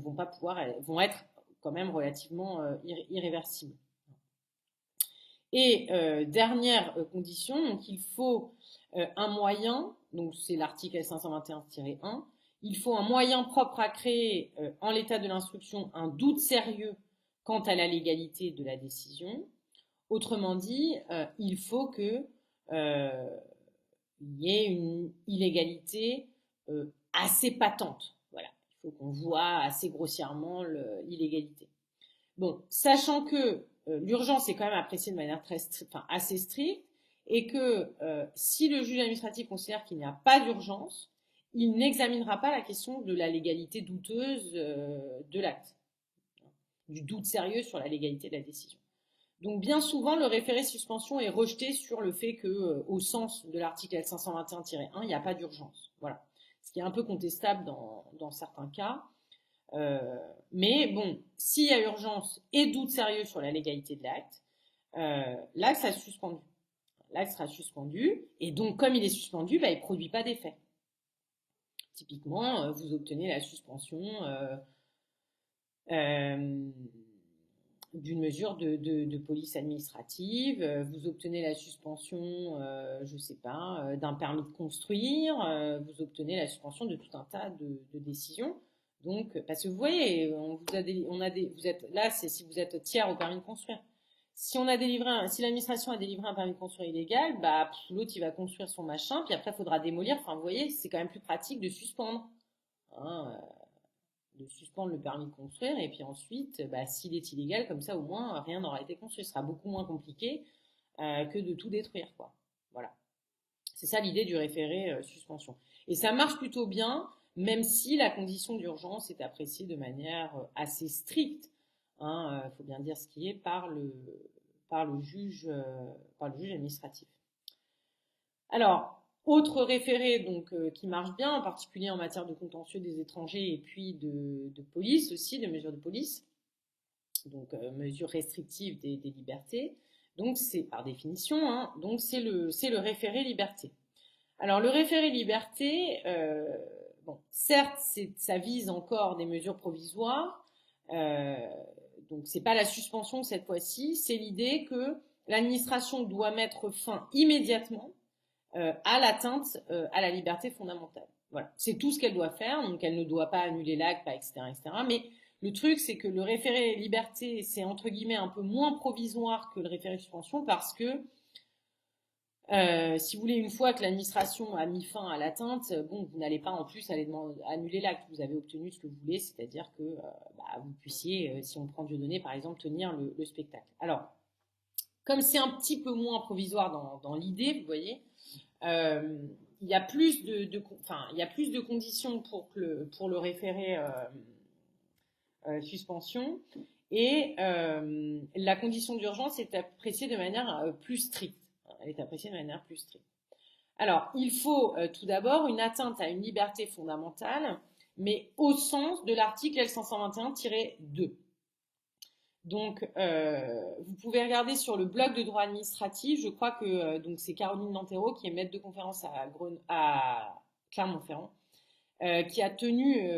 vont pas pouvoir, vont être quand même relativement irréversibles. Et dernière condition, donc il faut un moyen, donc c'est l'article L521-1, il faut un moyen propre à créer en l'état de l'instruction un doute sérieux quant à la légalité de la décision. Autrement dit, il faut que il y ait une illégalité assez patente. Voilà, il faut qu'on voit assez grossièrement l'illégalité. Bon, sachant que l'urgence est quand même appréciée de manière assez stricte, et que si le juge administratif considère qu'il n'y a pas d'urgence, il n'examinera pas la question de la légalité douteuse de l'acte, du doute sérieux sur la légalité de la décision. Donc bien souvent, le référé suspension est rejeté sur le fait que, au sens de l'article L521-1, il n'y a pas d'urgence. Voilà, ce qui est un peu contestable dans certains cas. Mais bon, s'il y a urgence et doute sérieux sur la légalité de l'acte, l'acte sera suspendu. L'acte sera suspendu, et donc comme il est suspendu, il ne produit pas d'effet. Typiquement, vous obtenez la suspension d'une mesure de police administrative, vous obtenez la suspension, je sais pas, d'un permis de construire, vous obtenez la suspension de tout un tas de décisions. Donc, parce que vous voyez, vous êtes là, c'est si vous êtes tiers au permis de construire. Si l'administration a délivré un permis de construire illégal, l'autre il va construire son machin, puis après il faudra démolir. Enfin, vous voyez, c'est quand même plus pratique de suspendre, de suspendre le permis de construire, et puis ensuite, s'il est illégal, comme ça au moins rien n'aura été construit. Ce sera beaucoup moins compliqué que de tout détruire, quoi. Voilà. C'est ça l'idée du référé suspension. Et ça marche plutôt bien, même si la condition d'urgence est appréciée de manière assez stricte, faut bien dire ce qui est, par le juge administratif. Alors, autre référé donc qui marche bien, en particulier en matière de contentieux des étrangers et puis de police aussi, de mesures de police, donc mesures restrictives des libertés. Donc c'est par définition, donc c'est le référé liberté. Alors le référé liberté, certes ça vise encore des mesures provisoires, donc c'est pas la suspension cette fois-ci, c'est l'idée que l'administration doit mettre fin immédiatement à l'atteinte à la liberté fondamentale. Voilà, c'est tout ce qu'elle doit faire, donc elle ne doit pas annuler l'acte, pas, etc., etc. Mais le truc, c'est que le référé liberté, c'est entre guillemets un peu moins provisoire que le référé suspension parce que si vous voulez, une fois que l'administration a mis fin à l'atteinte, bon, vous n'allez pas en plus aller annuler l'acte. Vous avez obtenu ce que vous voulez, c'est-à-dire que vous puissiez, si on prend Dieudonné par exemple, tenir le spectacle. Alors, comme c'est un petit peu moins provisoire dans l'idée, vous voyez, euh, il y a plus il y a plus de conditions pour le référé suspension et la condition d'urgence est appréciée de manière plus stricte. Elle est appréciée de manière plus stricte. Alors, il faut tout d'abord une atteinte à une liberté fondamentale, mais au sens de l'article L521-2. Donc, vous pouvez regarder sur le blog de droit administratif. Je crois que donc c'est Caroline Nanterreau qui est maître de conférence à Clermont-Ferrand, qui a tenu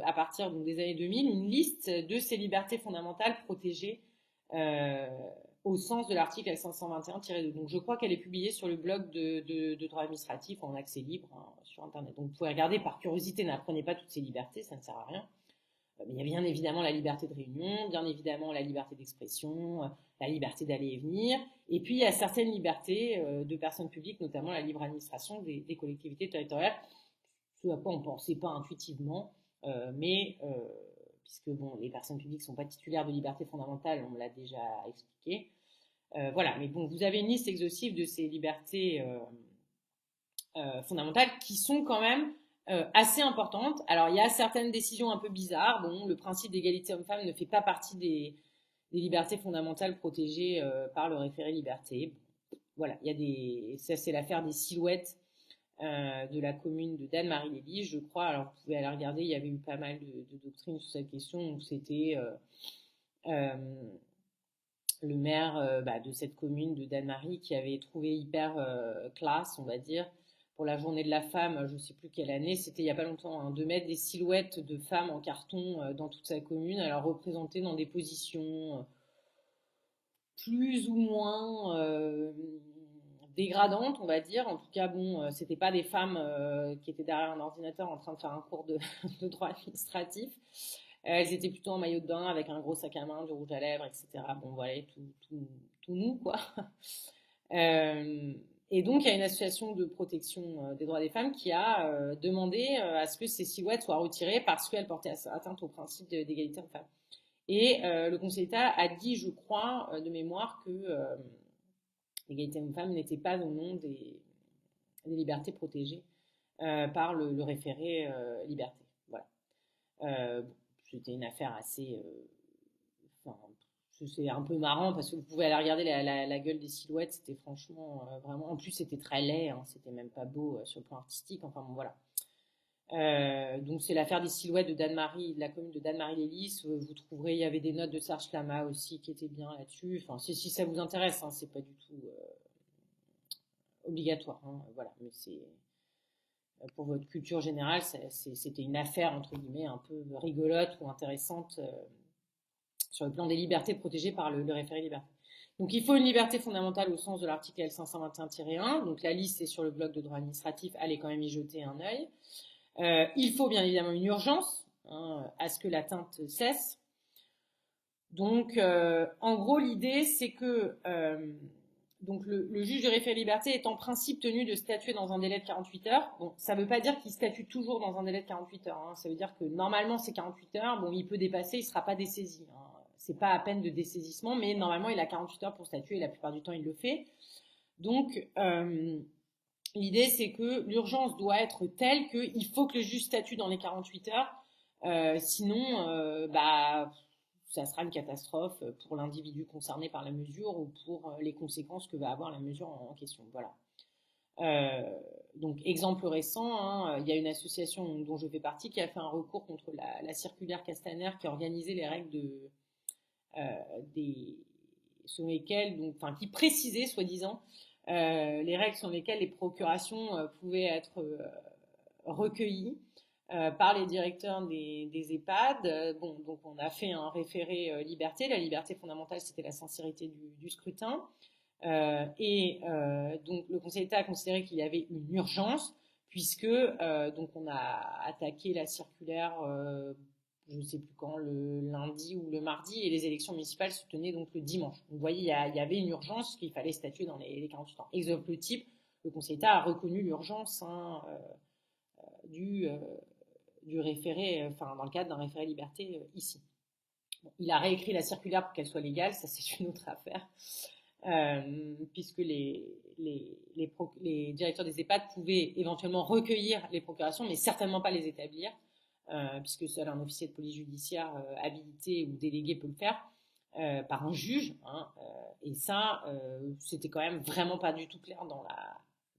à partir donc, des années 2000 une liste de ces libertés fondamentales protégées au sens de l'article L521-2. Donc je crois qu'elle est publiée sur le blog de droit administratif en accès libre sur Internet. Donc vous pouvez regarder par curiosité, n'apprenez pas toutes ces libertés, ça ne sert à rien. Mais il y a bien évidemment la liberté de réunion, bien évidemment la liberté d'expression, la liberté d'aller et venir, et puis il y a certaines libertés de personnes publiques, notamment la libre administration des collectivités territoriales, ce à quoi on ne pensait pas intuitivement, mais puisque bon, les personnes publiques ne sont pas titulaires de liberté fondamentale, on me l'a déjà expliqué. Voilà, mais bon, vous avez une liste exhaustive de ces libertés fondamentales qui sont quand même assez importantes. Alors, il y a certaines décisions un peu bizarres. Bon, le principe d'égalité homme-femme ne fait pas partie des libertés fondamentales protégées par le référé liberté. Voilà, il y a des, ça c'est l'affaire des silhouettes de la commune de Danemarie-les-Lys, je crois. Alors, vous pouvez aller regarder, il y avait eu pas mal de doctrines sur cette question où c'était le maire de cette commune de Danemarie qui avait trouvé hyper classe, on va dire, pour la journée de la femme, je ne sais plus quelle année, c'était il n'y a pas longtemps, hein, de mettre des silhouettes de femmes en carton dans toute sa commune, alors représentées dans des positions plus ou moins dégradantes, on va dire. En tout cas, bon, c'était pas des femmes qui étaient derrière un ordinateur en train de faire un cours de droit administratif. Elles étaient plutôt en maillot de bain avec un gros sac à main, du rouge à lèvres, etc. Bon, voilà, tout nous, quoi. Euh, et donc, il y a une association de protection des droits des femmes qui a demandé à ce que ces silhouettes soient retirées parce qu'elles portaient atteinte au principe d'égalité homme-femme. Et le Conseil d'État a dit, je crois, de mémoire, que l'égalité homme-femme n'était pas au nom des libertés protégées par le référé liberté. Voilà. C'était une affaire assez. Enfin, c'est un peu marrant parce que vous pouvez aller regarder la gueule des silhouettes, c'était franchement vraiment. En plus, c'était très laid, hein, c'était même pas beau sur le plan artistique. Enfin bon, voilà. Donc c'est l'affaire des silhouettes de Danemarie, de la commune de Danemarie-les-Lys. Vous trouverez, il y avait des notes de Serge Klama aussi qui étaient bien là-dessus. Enfin, si ça vous intéresse, hein, c'est pas du tout obligatoire. Hein, voilà, mais c'est pour votre culture générale, c'était une affaire entre guillemets un peu rigolote ou intéressante sur le plan des libertés protégées par le référé liberté. Donc il faut une liberté fondamentale au sens de l'article L521-1. Donc la liste est sur le blog de droit administratif, allez quand même y jeter un œil. Il faut bien évidemment une urgence à ce que l'atteinte cesse. Donc en gros l'idée c'est que donc le juge du référé liberté est en principe tenu de statuer dans un délai de 48 heures. Bon, ça ne veut pas dire qu'il statue toujours dans un délai de 48 heures. Hein. Ça veut dire que normalement c'est 48 heures. Bon, il peut dépasser, il ne sera pas dessaisi. Hein. C'est pas à peine de dessaisissement, mais normalement il a 48 heures pour statuer et la plupart du temps il le fait. Donc l'idée c'est que l'urgence doit être telle qu'il faut que le juge statue dans les 48 heures. Sinon, ça sera une catastrophe pour l'individu concerné par la mesure ou pour les conséquences que va avoir la mesure en question. Voilà. Donc, exemple récent, hein, il y a une association dont je fais partie qui a fait un recours contre la circulaire Castaner qui organisait les règles sur lesquelles, donc, enfin, qui précisait, soi-disant, les règles sur lesquelles les procurations pouvaient être recueillies par les directeurs des EHPAD. Bon, donc on a fait un référé liberté. La liberté fondamentale, c'était la sincérité du scrutin. Donc le Conseil d'État a considéré qu'il y avait une urgence, puisque donc on a attaqué la circulaire, je ne sais plus quand, le lundi ou le mardi, et les élections municipales se tenaient donc le dimanche. Donc, vous voyez, il y avait une urgence qu'il fallait statuer dans les 48 heures. Exemple le type, le Conseil d'État a reconnu l'urgence du référé, dans le cadre d'un référé liberté ici. Bon, il a réécrit la circulaire pour qu'elle soit légale, ça c'est une autre affaire, puisque les directeurs des EHPAD pouvaient éventuellement recueillir les procurations, mais certainement pas les établir, puisque seul un officier de police judiciaire habilité ou délégué peut le faire, par un juge, et ça, c'était quand même vraiment pas du tout clair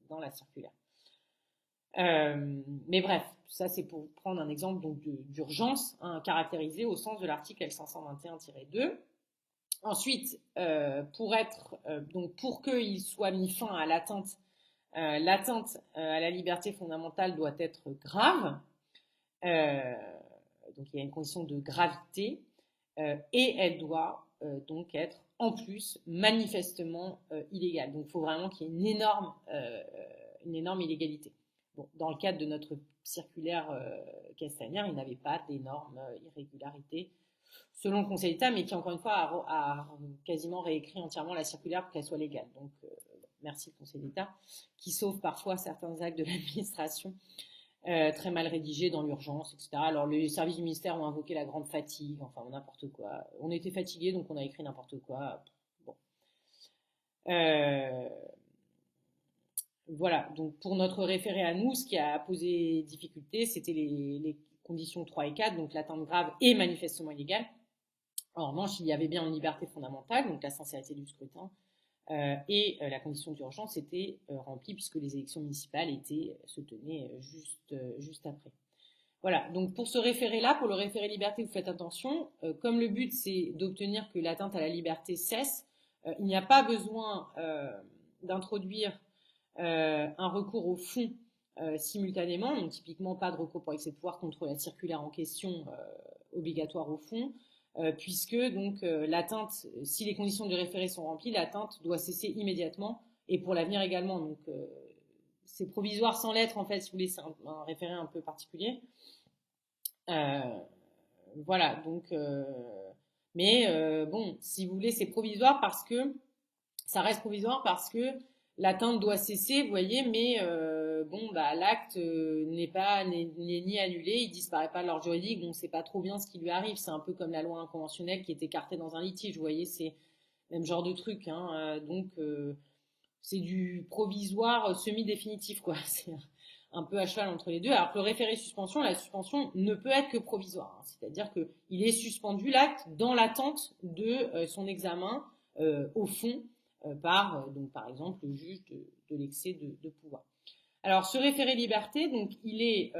dans la circulaire. Mais bref, ça c'est pour prendre un exemple donc d'urgence caractérisée au sens de l'article L521-2. Ensuite, pour qu'il soit mis fin à l'atteinte à la liberté fondamentale doit être grave. Donc il y a une condition de gravité et elle doit donc être en plus manifestement illégale. Donc il faut vraiment qu'il y ait une énorme illégalité. Bon, dans le cadre de notre circulaire Castaner, il n'avait pas d'énorme irrégularité selon le Conseil d'État, mais qui encore une fois a quasiment réécrit entièrement la circulaire pour qu'elle soit légale. Donc merci le Conseil d'État, qui sauve parfois certains actes de l'administration très mal rédigés dans l'urgence, etc. Alors les services du ministère ont invoqué la grande fatigue, enfin n'importe quoi. On était fatigués, donc on a écrit n'importe quoi. Bon. Voilà, donc pour notre référé à nous, ce qui a posé difficulté, c'était les conditions 3 et 4, donc l'atteinte grave et manifestement illégale. En revanche, il y avait bien une liberté fondamentale, donc la sincérité du scrutin, et la condition d'urgence était remplie puisque les élections municipales se tenaient juste après. Voilà, donc pour ce référé-là, pour le référé liberté, vous faites attention. Comme le but, c'est d'obtenir que l'atteinte à la liberté cesse, il n'y a pas besoin d'introduire un recours au fond simultanément, donc typiquement pas de recours pour excès de pouvoir contre la circulaire en question obligatoire au fond, puisque donc l'atteinte, si les conditions du référé sont remplies, l'atteinte doit cesser immédiatement et pour l'avenir également. Donc c'est provisoire sans l'être en fait, si vous voulez, c'est un référé un peu particulier. Voilà, donc mais bon, si vous voulez, c'est provisoire parce que ça reste provisoire parce que l'atteinte doit cesser, vous voyez, mais l'acte n'est ni annulé, il disparaît pas de l'ordre juridique, donc c'est pas trop bien ce qui lui arrive. C'est un peu comme la loi inconventionnelle qui est écartée dans un litige, vous voyez, c'est le même genre de truc, donc c'est du provisoire semi-définitif, quoi. C'est un peu à cheval entre les deux. Alors que le référé suspension, la suspension ne peut être que provisoire, c'est-à-dire que il est suspendu l'acte dans l'attente de son examen au fond. Par exemple le juge de l'excès de pouvoir. Alors ce référé liberté, donc il est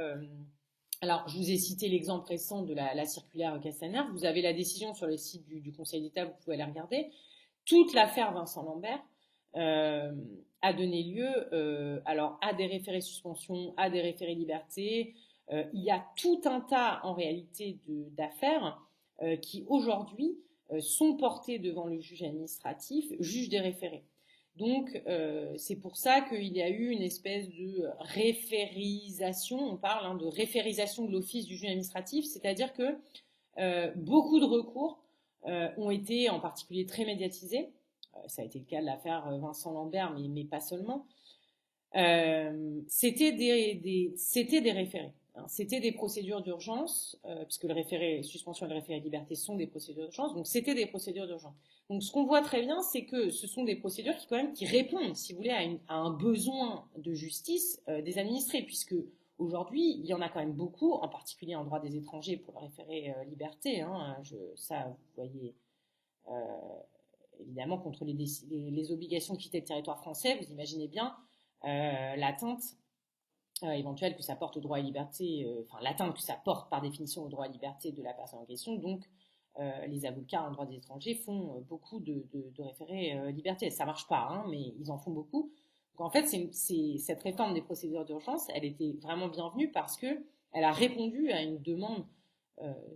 alors je vous ai cité l'exemple récent de la circulaire Castaner, vous avez la décision sur le site du Conseil d'État, vous pouvez la regarder. Toute l'affaire Vincent Lambert a donné lieu à des référés suspension, à des référés liberté. Il y a tout un tas en réalité d'affaires qui aujourd'hui sont portés devant le juge administratif, juge des référés. Donc, c'est pour ça qu'il y a eu une espèce de référisation, on parle de référisation de l'office du juge administratif, c'est-à-dire que beaucoup de recours ont été en particulier très médiatisés. Ça a été le cas de l'affaire Vincent Lambert, mais pas seulement. C'était des référés. C'était des procédures d'urgence, puisque le référé suspension et le référé liberté sont des procédures d'urgence, donc c'était des procédures d'urgence. Donc ce qu'on voit très bien, c'est que ce sont des procédures qui répondent, si vous voulez, à un besoin de justice des administrés, puisque aujourd'hui, il y en a quand même beaucoup, en particulier en droit des étrangers pour le référé liberté. Ça, vous voyez, évidemment, contre les obligations de quitter le territoire français, vous imaginez bien l'atteinte éventuelle que ça porte au droit et liberté, l'atteinte que ça porte par définition au droit et liberté de la personne en question. Donc, les avocats en droit des étrangers font beaucoup de référés liberté. Ça marche pas, mais ils en font beaucoup. Donc, en fait, cette réforme des procédures d'urgence, elle était vraiment bienvenue parce que elle a répondu à une demande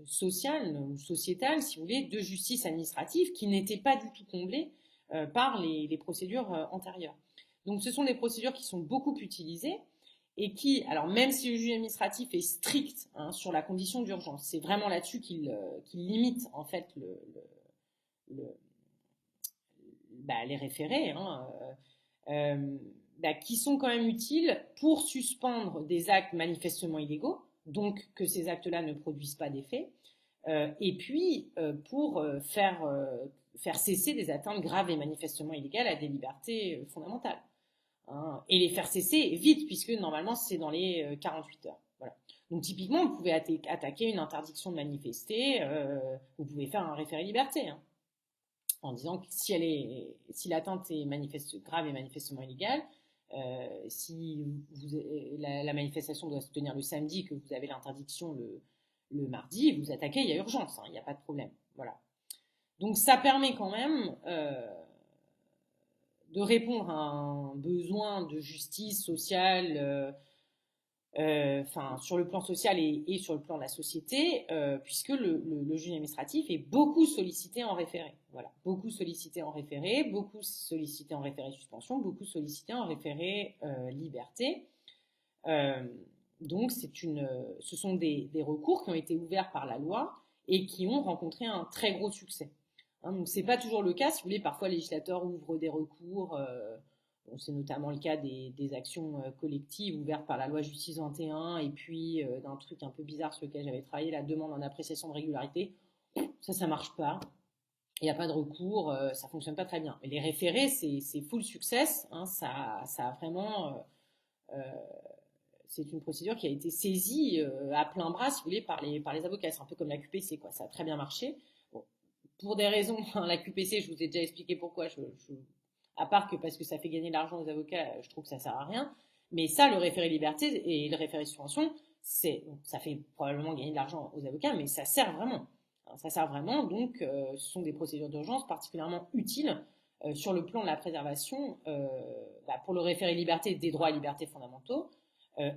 sociale ou sociétale, si vous voulez, de justice administrative qui n'était pas du tout comblée par les procédures antérieures. Donc, ce sont des procédures qui sont beaucoup utilisées. et qui, alors même si le juge administratif est strict hein, sur la condition d'urgence, c'est vraiment là-dessus qu'il limite en fait le, les référés, hein, qui sont quand même utiles pour suspendre des actes manifestement illégaux, donc que ces actes-là ne produisent pas d'effet, et puis pour faire cesser des atteintes graves et manifestement illégales à des libertés fondamentales. Hein, et les faire cesser vite, puisque normalement c'est dans les 48 heures. Voilà. Donc typiquement, vous pouvez attaquer une interdiction de manifester, vous pouvez faire un référé liberté, hein, en disant que si l'atteinte est grave et manifestement illégale, si la manifestation doit se tenir le samedi, que vous avez l'interdiction le mardi, vous attaquez, il y a urgence, hein, il n'y a pas de problème. Voilà. Donc ça permet quand même de répondre à un besoin de justice sociale, sur le plan social et sur le plan de la société, puisque le juge administratif est beaucoup sollicité en référé. Voilà, beaucoup sollicité en référé, beaucoup sollicité en référé suspension, beaucoup sollicité en référé liberté. Donc ce sont des recours qui ont été ouverts par la loi et qui ont rencontré un très gros succès. Hein, donc c'est pas toujours le cas. Si vous voulez, parfois le législateur ouvre des recours. Bon, c'est notamment le cas des actions collectives ouvertes par la loi Justice 21 et puis d'un truc un peu bizarre sur lequel j'avais travaillé, la demande en appréciation de régularité. Ça marche pas. Il n'y a pas de recours, ça fonctionne pas très bien. Mais les référés, c'est full success. Hein, ça a vraiment, c'est une procédure qui a été saisie à plein bras, si vous voulez, par les avocats. C'est un peu comme la QPC, quoi. Ça a très bien marché. Bon, pour des raisons, la QPC, je vous ai déjà expliqué pourquoi. À part que parce que ça fait gagner de l'argent aux avocats, je trouve que ça sert à rien. Mais ça, le référé liberté et le référé suspension, ça fait probablement gagner de l'argent aux avocats, mais ça sert vraiment. Ça sert vraiment, donc ce sont des procédures d'urgence particulièrement utiles sur le plan de la préservation, pour le référé liberté des droits et libertés fondamentaux,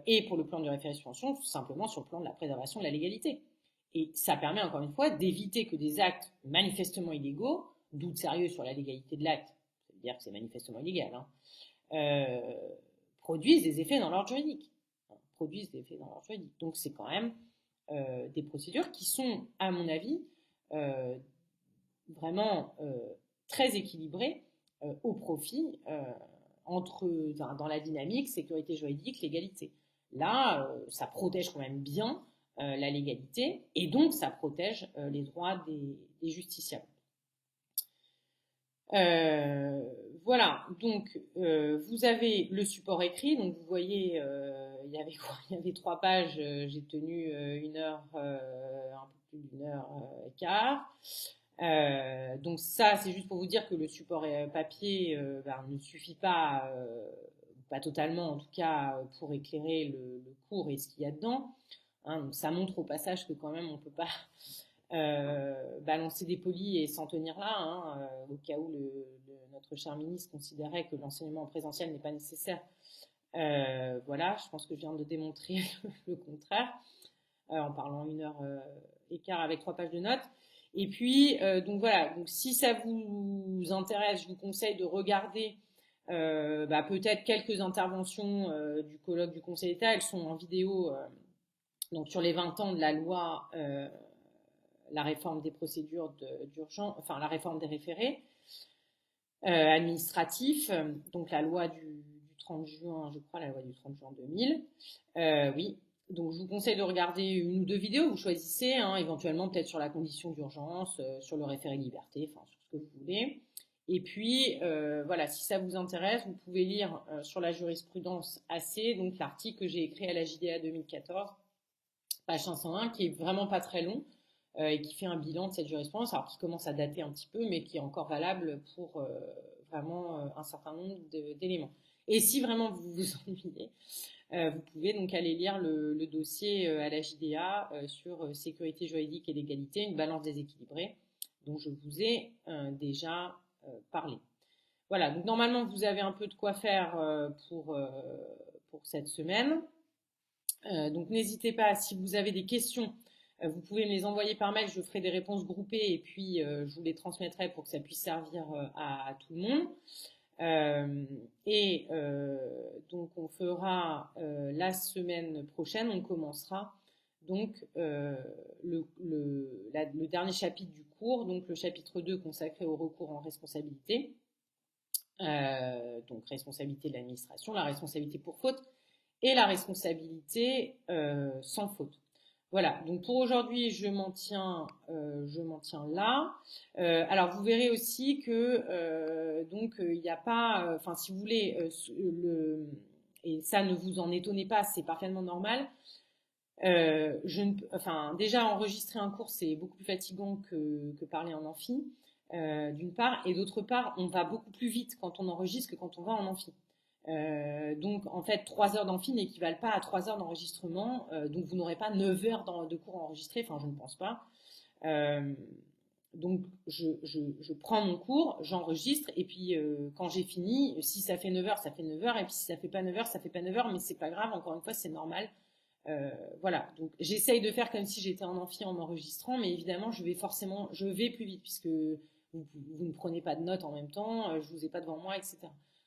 et pour le plan du référé suspension, simplement sur le plan de la préservation de la légalité. Et ça permet encore une fois d'éviter que des actes manifestement illégaux, doute sérieux sur la légalité de l'acte, c'est-à-dire que c'est manifestement illégal, hein, produisent des effets dans l'ordre juridique. Donc c'est quand même des procédures qui sont, à mon avis, vraiment très équilibrées au profit dans la dynamique sécurité juridique, légalité. Là, ça protège quand même bien la légalité et donc ça protège les droits des justiciables. Voilà, donc vous avez le support écrit, donc vous voyez, il y avait 3 pages, j'ai tenu 1 heure, un peu plus d'1 heure et quart. Donc ça, c'est juste pour vous dire que le support papier ne suffit pas, pas totalement en tout cas, pour éclairer le cours et ce qu'il y a dedans. Hein, donc ça montre au passage que quand même on peut pas balancer des polis et s'en tenir là, hein, au cas où notre cher ministre considérait que l'enseignement en présentiel n'est pas nécessaire. Voilà, je pense que je viens de démontrer le contraire en parlant 1 heure et quart avec 3 pages de notes. Et puis, donc voilà, donc si ça vous intéresse, je vous conseille de regarder peut-être quelques interventions du colloque du Conseil d'État. Elles sont en vidéo, donc sur les 20 ans de la loi, la réforme des procédures d'urgence, enfin la réforme des référés administratifs, donc la loi du 30 juin, je crois, la loi du 30 juin 2000. Oui. Donc je vous conseille de regarder 1 ou 2 vidéos, vous choisissez, hein, éventuellement peut-être sur la condition d'urgence, sur le référé liberté, enfin sur ce que vous voulez. Et puis voilà, si ça vous intéresse, vous pouvez lire sur la jurisprudence AC, donc l'article que j'ai écrit à la JDA 2014, page 501, qui est vraiment pas très long et qui fait un bilan de cette jurisprudence, alors qui commence à dater un petit peu, mais qui est encore valable pour vraiment un certain nombre d'éléments. Et si vraiment vous vous ennuyez, vous pouvez donc aller lire le dossier à la JDA sur sécurité juridique et légalité, une balance déséquilibrée, dont je vous ai déjà parlé. Voilà, donc normalement vous avez un peu de quoi faire pour cette semaine. Donc n'hésitez pas, si vous avez des questions, vous pouvez me les envoyer par mail, je ferai des réponses groupées et puis je vous les transmettrai pour que ça puisse servir à tout le monde. Donc on fera la semaine prochaine, on commencera donc le dernier chapitre du cours, donc le chapitre 2 consacré au recours en responsabilité. Donc responsabilité de l'administration, la responsabilité pour faute et la responsabilité sans faute. Voilà, donc pour aujourd'hui, je m'en tiens là. Alors vous verrez aussi que il n'y a pas, enfin si vous voulez, et ça ne vous en étonnez pas, c'est parfaitement normal. Déjà enregistrer un cours c'est beaucoup plus fatigant que parler en amphi, d'une part, et d'autre part, on va beaucoup plus vite quand on enregistre que quand on va en amphi. Donc en fait 3 heures d'amphi n'équivalent pas à 3 heures d'enregistrement, donc vous n'aurez pas 9 heures de cours enregistrés, enfin je ne pense pas. Donc je prends mon cours, j'enregistre et puis quand j'ai fini, si ça fait 9 heures, ça fait 9 heures, et puis si ça fait pas 9 heures, ça fait pas 9 heures, mais c'est pas grave, encore une fois c'est normal. Voilà, donc j'essaye de faire comme si j'étais en amphi en enregistrant, mais évidemment je vais plus vite puisque vous ne prenez pas de notes en même temps, je vous ai pas devant moi, etc.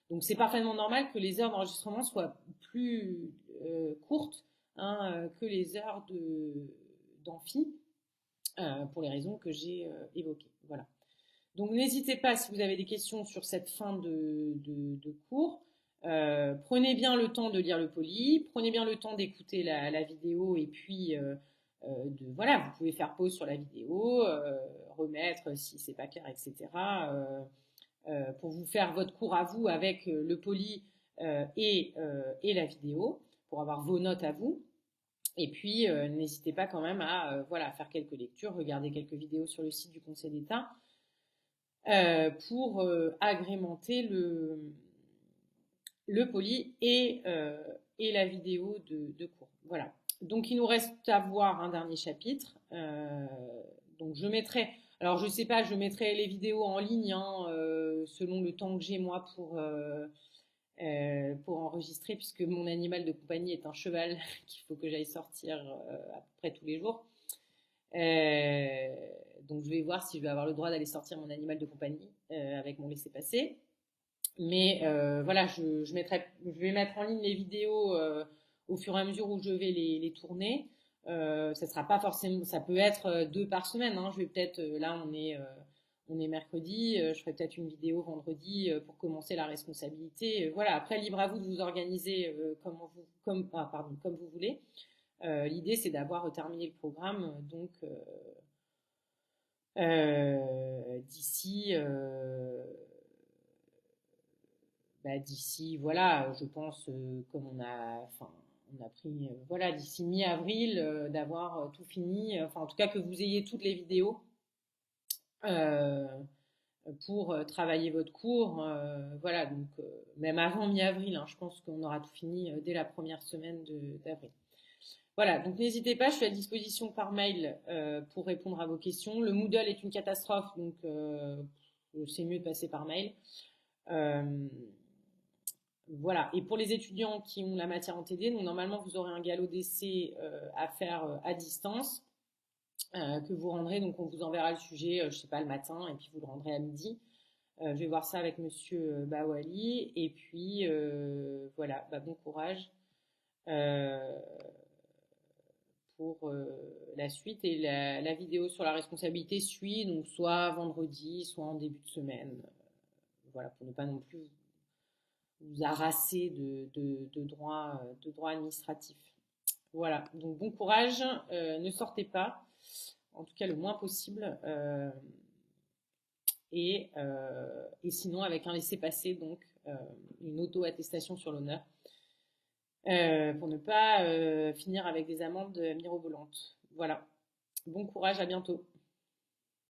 Donc c'est parfaitement normal que les heures d'enregistrement soient plus courtes que les heures d'amphi, pour les raisons que j'ai évoquées. Voilà. Donc n'hésitez pas si vous avez des questions sur cette fin de cours. Prenez bien le temps de lire le poly, prenez bien le temps d'écouter la vidéo et puis voilà, vous pouvez faire pause sur la vidéo, remettre si c'est pas clair, etc. Pour vous faire votre cours à vous avec le poly et la vidéo, pour avoir vos notes à vous. Et puis n'hésitez pas quand même à voilà, faire quelques lectures, regarder quelques vidéos sur le site du Conseil d'État pour agrémenter le poly et la vidéo de cours. Voilà. Donc il nous reste à voir un dernier chapitre. Donc je mettrai, alors je sais pas, je mettrai les vidéos en ligne selon le temps que j'ai moi pour enregistrer, puisque mon animal de compagnie est un cheval qu'il faut que j'aille sortir à peu près tous les jours. Donc je vais voir si je vais avoir le droit d'aller sortir mon animal de compagnie avec mon laissez-passer. Mais voilà, je vais mettre en ligne les vidéos au fur et à mesure où je vais les tourner. Ça sera pas forcément, ça peut être 2 par semaine. Je vais peut-être, là on est mercredi, je ferai peut-être une vidéo vendredi pour commencer la responsabilité. Voilà, après libre à vous de vous organiser comme vous voulez. L'idée c'est d'avoir terminé le programme donc d'ici, voilà, je pense, comme on a pris, voilà, d'ici mi-avril, d'avoir tout fini, enfin, en tout cas, que vous ayez toutes les vidéos pour travailler votre cours, voilà, donc, même avant mi-avril, je pense qu'on aura tout fini dès la première semaine d'avril. Voilà, donc n'hésitez pas, je suis à disposition par mail pour répondre à vos questions. Le Moodle est une catastrophe, donc c'est mieux de passer par mail. Voilà. Et pour les étudiants qui ont la matière en TD, donc normalement vous aurez un galop d'essai à faire à distance que vous rendrez. Donc on vous enverra le sujet, je sais pas, le matin, et puis vous le rendrez à midi. Je vais voir ça avec Monsieur Bawali. Et puis voilà, bon courage pour la suite. Et la vidéo sur la responsabilité suit, donc soit vendredi, soit en début de semaine. Voilà, pour ne pas non plus vous harasser de droits administratifs. Voilà, donc bon courage, ne sortez pas, en tout cas le moins possible, et sinon avec un laissez-passer, donc une auto-attestation sur l'honneur, pour ne pas finir avec des amendes mirobolantes. Voilà, bon courage, à bientôt.